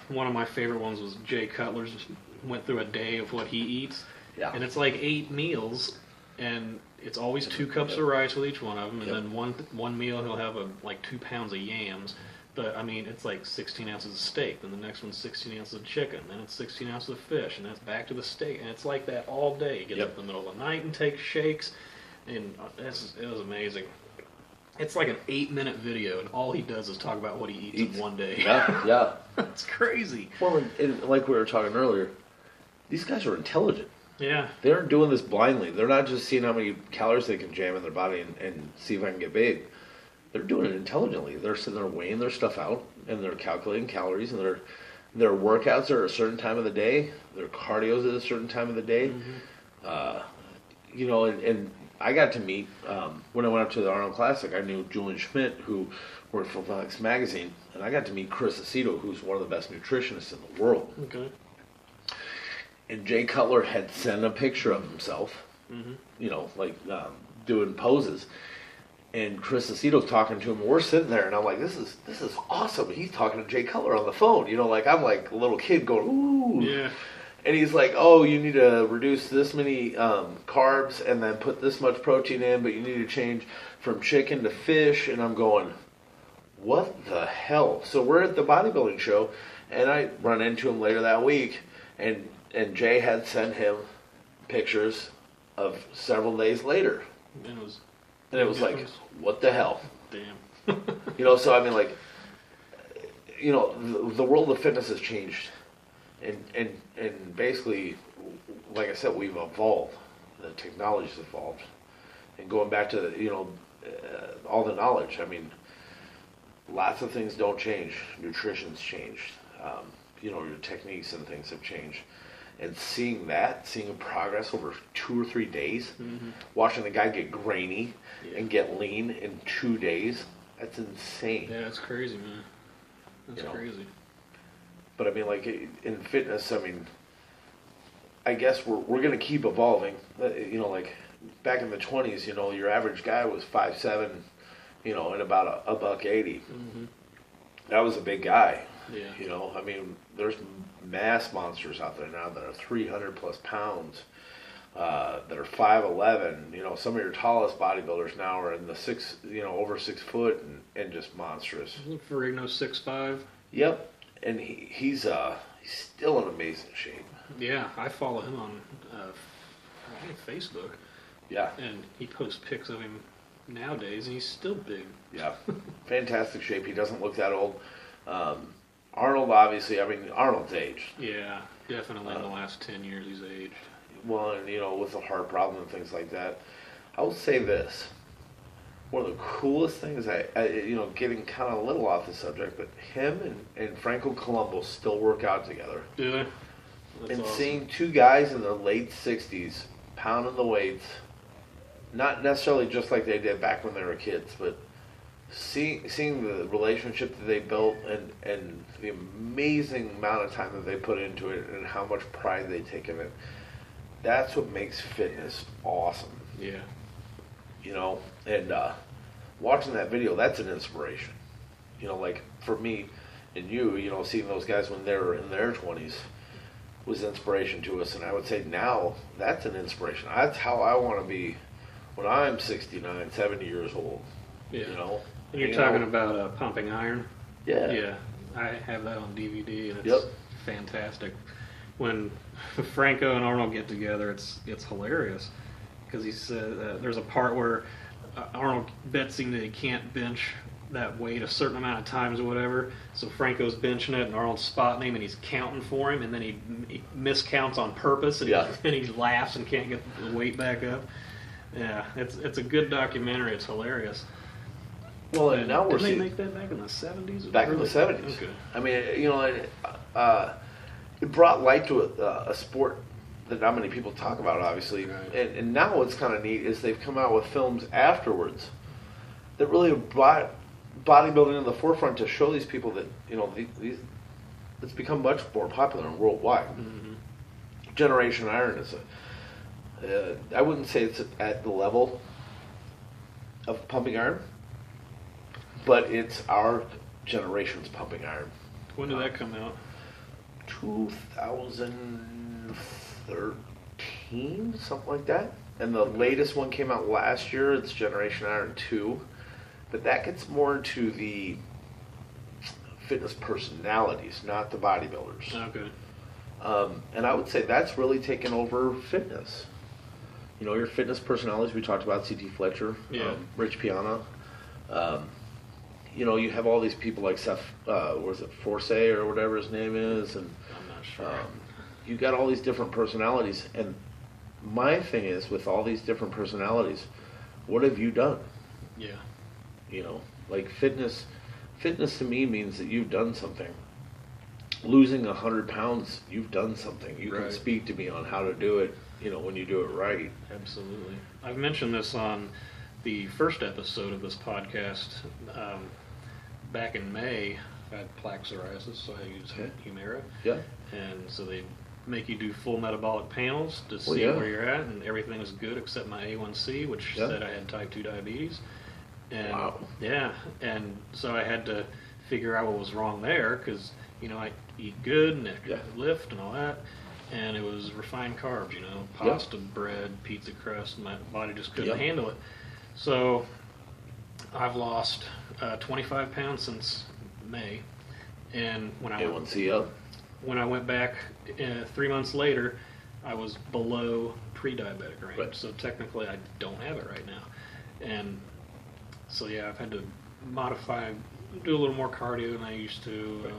S1: One of my favorite ones was Jay Cutler's. Went through a day of what he eats.
S2: Yeah.
S1: And it's like 8 meals, and it's always 2 cups of rice with each one of them, and
S2: Yep.
S1: then one meal he'll have like 2 pounds of yams. But I mean, it's like 16 ounces of steak. Then the next one's 16 ounces of chicken. Then it's 16 ounces of fish, and then it's back to the steak. And it's like that all day. He gets up in the middle of the night and takes shakes, and it was amazing. It's like an 8-minute video, and all he does is talk about what he eats in one day.
S2: Yeah.
S1: It's crazy.
S2: Well, and like we were talking earlier, these guys are intelligent.
S1: Yeah.
S2: They aren't doing this blindly. They're not just seeing how many calories they can jam in their body and see if I can get big. They're doing it intelligently. They're sitting there weighing their stuff out, and they're calculating calories, and their workouts are at a certain time of the day. Their cardio's at a certain time of the day.
S1: Mm-hmm.
S2: And I got to meet, when I went up to the Arnold Classic, I knew Julian Schmidt, who worked for Flex Magazine, and I got to meet Chris Aceto, who's one of the best nutritionists in the world.
S1: Okay.
S2: And Jay Cutler had sent a picture of himself, doing poses. And Chris Aceto's talking to him, and we're sitting there, and I'm like, this is awesome. He's talking to Jay Cutler on the phone, I'm like a little kid going, ooh.
S1: Yeah.
S2: And he's like, oh, you need to reduce this many carbs and then put this much protein in, but you need to change from chicken to fish. And I'm going, what the hell? So we're at the bodybuilding show, and I run into him later that week, and Jay had sent him pictures of several days later. And it was like, what the hell?
S1: Damn.
S2: So I mean, like, the world of fitness has changed. And basically, like I said, we've evolved. The technology's evolved. And going back to, all the knowledge, I mean, lots of things don't change. Nutrition's changed. Your techniques and things have changed. And seeing progress over 2 or 3 days, watching the guy get grainy and get lean in 2 days, that's insane.
S1: Yeah, it's crazy, man. That's crazy.
S2: But I mean, like, in fitness, I mean, I guess we're going to keep evolving. Like back in the 20s, your average guy was 5'7", and about a $180.
S1: Mm-hmm.
S2: That was a big guy.
S1: Yeah.
S2: I mean, there's mass monsters out there now that are 300 plus pounds, that are 5'11". Some of your tallest bodybuilders now are in the over 6 foot and just monstrous.
S1: Isn't Ferrigno 6'5"?
S2: Yep. And he's still in amazing shape.
S1: Yeah, I follow him on I think Facebook.
S2: Yeah.
S1: And he posts pics of him nowadays, and he's still big.
S2: Yeah. Fantastic shape. He doesn't look that old. Arnold, obviously, I mean, Arnold's aged.
S1: Yeah, definitely in the last 10 years he's aged.
S2: Well, and, with the heart problem and things like that. I will say this. One of the coolest things, I getting kind of a little off the subject, but him and Franco Colombo still work out together.
S1: Do they? That's awesome.
S2: Seeing 2 guys in their late 60s pounding the weights, not necessarily just like they did back when they were kids, but seeing the relationship that they built and the amazing amount of time that they put into it and how much pride they take in it, that's what makes fitness awesome.
S1: Yeah.
S2: And watching that video, that's an inspiration. Like for me and you, seeing those guys when they were in their 20s was inspiration to us. And I would say now that's an inspiration. That's how I want to be when I'm 69, 70 years old.
S1: Yeah. And you're talking about Pumping Iron?
S2: Yeah.
S1: Yeah. I have that on DVD, and it's fantastic. When Franco and Arnold get together, it's hilarious. Because he said there's a part where Arnold bets him that he can't bench that weight a certain amount of times or whatever. So Franco's benching it, and Arnold's spotting him, and he's counting for him, and then he miscounts on purpose, and, and he laughs and can't get the weight back up. Yeah, it's a good documentary. It's hilarious.
S2: Well, and now we're
S1: seeing. Did they make that back in the 70s?
S2: Back in the 70s.
S1: Okay.
S2: I mean, it brought light to a sport that not many people talk about, obviously. Right. And now what's kind of neat is they've come out with films afterwards that really brought bodybuilding to the forefront to show these people that, it's become much more popular and worldwide. Mm-hmm. Generation Iron is I wouldn't say it's at the level of Pumping Iron, but it's our generation's Pumping Iron.
S1: When did that come out?
S2: 2013, something like that. and the latest one came out last year. It's Generation Iron 2, but that gets more into the fitness personalities, not the bodybuilders.
S1: Okay.
S2: And I would say that's really taken over fitness. You know, your fitness personalities, we talked about C.T. Fletcher, Rich Piana. You know, you have all these people like Seth, was it Force or whatever his name is, and
S1: I'm not sure.
S2: you got all these different personalities. And my thing is, with all these different personalities, what have you done?
S1: Yeah.
S2: You know, like fitness to me means that you've done something. Losing 100 pounds, you've done something. You can speak to me on how to do it, you know, when you do it right.
S1: Absolutely. I've mentioned this on the first episode of this podcast. Back in May, I had plaque psoriasis, so I used Humira.
S2: Yeah.
S1: And so they make you do full metabolic panels to see where you're at, and everything was good except my A1C, which said I had type 2 diabetes. And yeah, and so I had to figure out what was wrong there, because, you know, I eat good and I lift and all that, and it was refined carbs, you know, pasta, bread, pizza crust, and my body just couldn't handle it. So I've lost 25 pounds since May, and when I went back 3 months later, I was below pre-diabetic range.
S2: Right.
S1: So technically, I don't have it right now, and so yeah, I've had to modify, do a little more cardio than I used to.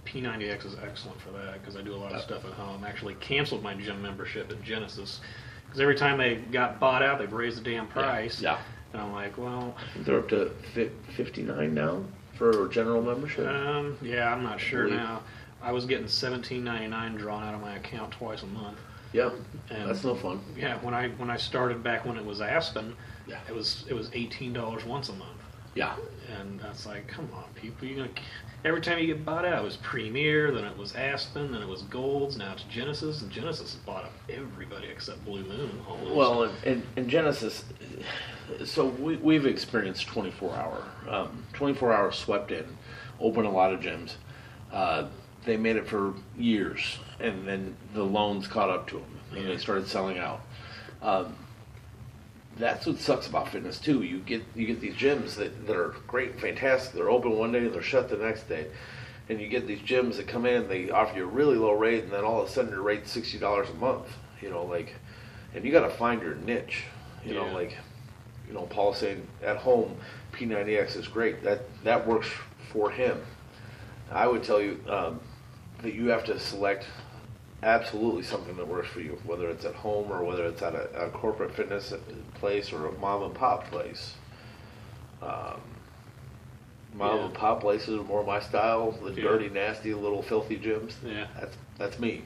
S1: P90X is excellent for that because I do a lot of stuff at home. I actually canceled my gym membership at Genesis because every time they got bought out, they've raised the damn price.
S2: Yeah.
S1: And I'm like, well,
S2: they're up to $59 now for general membership.
S1: Yeah, I'm not sure now. I was getting $17.99 drawn out of my account twice a month.
S2: Yeah,
S1: and
S2: that's no fun.
S1: Yeah, when I started back when it was Aspen, it was $18 once a month.
S2: Yeah.
S1: And that's like, come on, people, every time you get bought out, it was Premier, then it was Aspen, then it was Golds, now it's Genesis, and Genesis has bought up everybody except Blue Moon. Almost.
S2: Well, and Genesis, so we've experienced 24 hours swept in, opened a lot of gyms. They made it for years, and then the loans caught up to them, and they started selling out. That's what sucks about fitness too. You get these gyms that are great and fantastic. They're open one day and they're shut the next day. And you get these gyms that come in, they offer you a really low rate, and then all of a sudden your rate's $60 a month. You know, like, and you got to find your niche. You know, like, you know, Paul's saying at home P90X is great. That works for him. I would tell you that you have to select absolutely something that works for you, whether it's at home or whether it's at a corporate fitness place or a mom and pop place. Mom and pop places are more my style. The dirty, nasty, little filthy gyms. Yeah, that's me.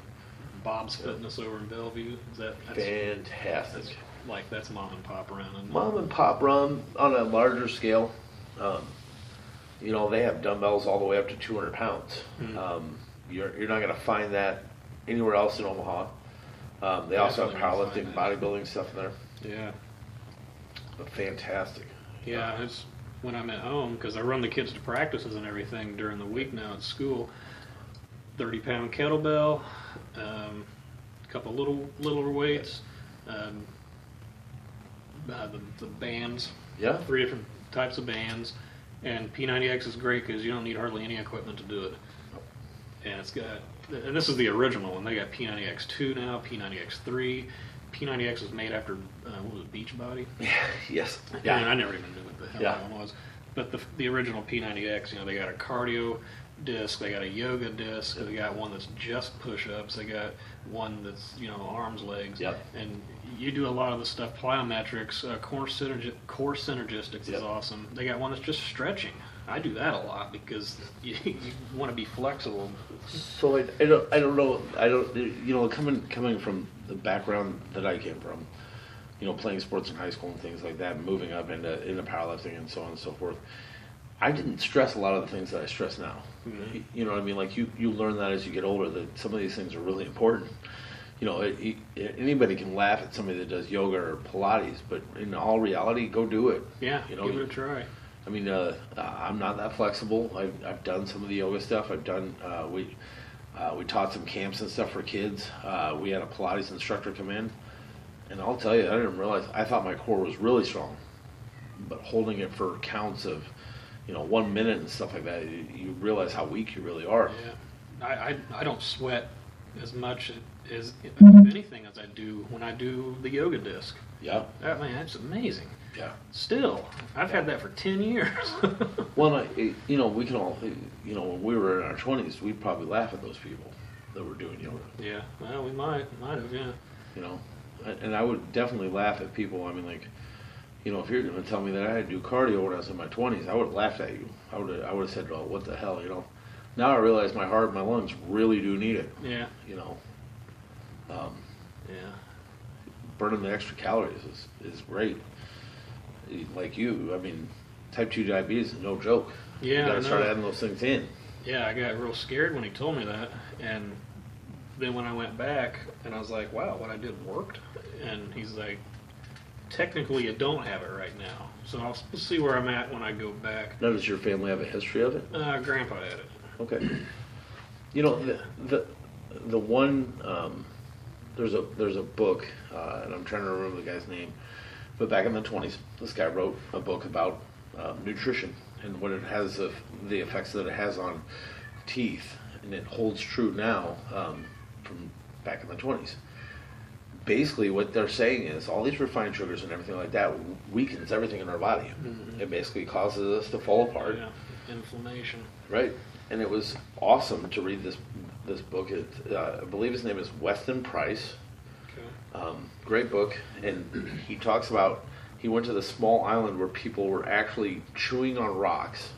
S1: Bob's Fitness over in Bellevue. That's
S2: fantastic.
S1: That's mom and pop run.
S2: Mom and pop run on a larger scale. You know, they have dumbbells all the way up to 200 pounds. You're not going to find that anywhere else in Omaha. They also have powerlifting, bodybuilding stuff in there. Yeah. But fantastic.
S1: Yeah, it's when I'm at home, because I run the kids to practices and everything during the week now at school. 30-pound kettlebell, a couple littler weights, the bands. Yeah. 3 different types of bands. And P90X is great because you don't need hardly any equipment to do it. And it's got, and this is the original one. They got P90X 2 now, P90X 3. P90X was made after, what was it, Beachbody?
S2: Yes.
S1: Yeah. And I never even knew what the hell that one was. But the original P90X, you know, they got a cardio disc, they got a yoga disc, they got one that's just push-ups, they got one that's, you know, arms, legs. Yep. And you do a lot of the stuff, plyometrics, core synergistics is awesome. They got one that's just stretching. I do that a lot because you want to be flexible.
S2: So I don't know, you know, coming from the background that I came from, you know, playing sports in high school and things like that, and moving up into powerlifting and so on and so forth, I didn't stress a lot of the things that I stress now. Mm-hmm. You know what I mean? Like you learn that as you get older, that some of these things are really important. You know, anybody can laugh at somebody that does yoga or Pilates, but in all reality, go do it.
S1: Yeah,
S2: you know,
S1: give it a try.
S2: I mean, I'm not that flexible. I've done some of the yoga stuff. I've done we taught some camps and stuff for kids. We had a Pilates instructor come in, And I'll tell you, I didn't realize, I thought my core was really strong. But holding it for counts of, 1 minute and stuff like that, you realize how weak you really are.
S1: Yeah. I don't sweat as much as if anything as I do when I do the yoga disc.
S2: Yeah.
S1: Man, that's amazing.
S2: Yeah.
S1: Still, I've had that for 10 years.
S2: Well, we can all, when we were in our 20s, we'd probably laugh at those people that were doing yoga.
S1: Yeah, well, we might have, yeah.
S2: And I would definitely laugh at people. I mean, like, if you're going to tell me that I had to do cardio when I was in my 20s, I would have laughed at you. I would have said, "Oh, what the hell?" Now I realize my heart and my lungs really do need it.
S1: Yeah.
S2: Yeah. Burning the extra calories is great. Like you, I mean, type 2 diabetes is no joke.
S1: Yeah,
S2: you got to start adding those things in.
S1: Yeah, I got real scared when he told me that, and then when I went back, and I was like, wow, what I did worked, and he's like, technically you don't have it right now, so we'll see where I'm at when I go back.
S2: Now, does your family have a history of it?
S1: Grandpa had it.
S2: Okay. The one, there's a book, and I'm trying to remember the guy's name, but back in the 20s, this guy wrote a book about nutrition and what it has, the effects that it has on teeth, and it holds true now from back in the 20s. Basically, what they're saying is all these refined sugars and everything like that weakens everything in our body. Mm-hmm. It basically causes us to fall apart.
S1: Yeah, inflammation.
S2: Right. And it was awesome to read this book. I believe his name is Weston Price. Okay. Great book. And he talks about, he went to this small island where people were actually chewing on rocks,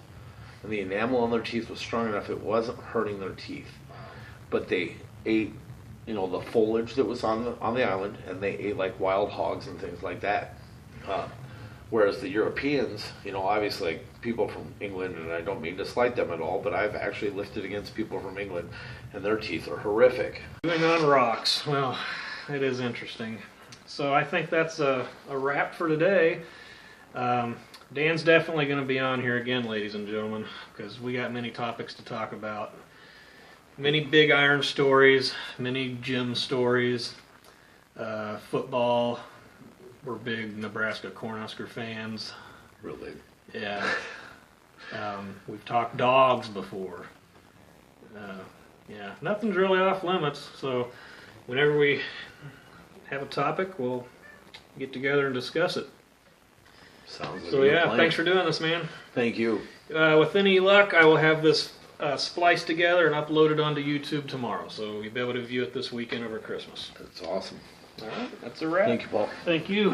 S2: and the enamel on their teeth was strong enough it wasn't hurting their teeth. But they ate, the foliage that was on the island, and they ate like wild hogs and things like that. Whereas the Europeans, obviously people from England, and I don't mean to slight them at all, but I've actually lifted against people from England, and their teeth are horrific.
S1: Chewing on rocks. Well, it is interesting. So I think that's a wrap for today. Dan's definitely going to be on here again, ladies and gentlemen, because we got many topics to talk about. Many big iron stories, many gym stories, football. We're big Nebraska Cornhusker fans.
S2: Real big.
S1: Yeah. We've talked dogs before. Yeah, nothing's really off limits. So whenever we have a topic, we'll get together and discuss it.
S2: Sounds like
S1: so yeah, plan. Thanks for doing this, man.
S2: Thank you.
S1: With any luck, I will have this spliced together and uploaded onto YouTube tomorrow. So you'll be able to view it this weekend over Christmas.
S2: That's awesome.
S1: All right, that's a wrap.
S2: Thank you, Paul.
S1: Thank you.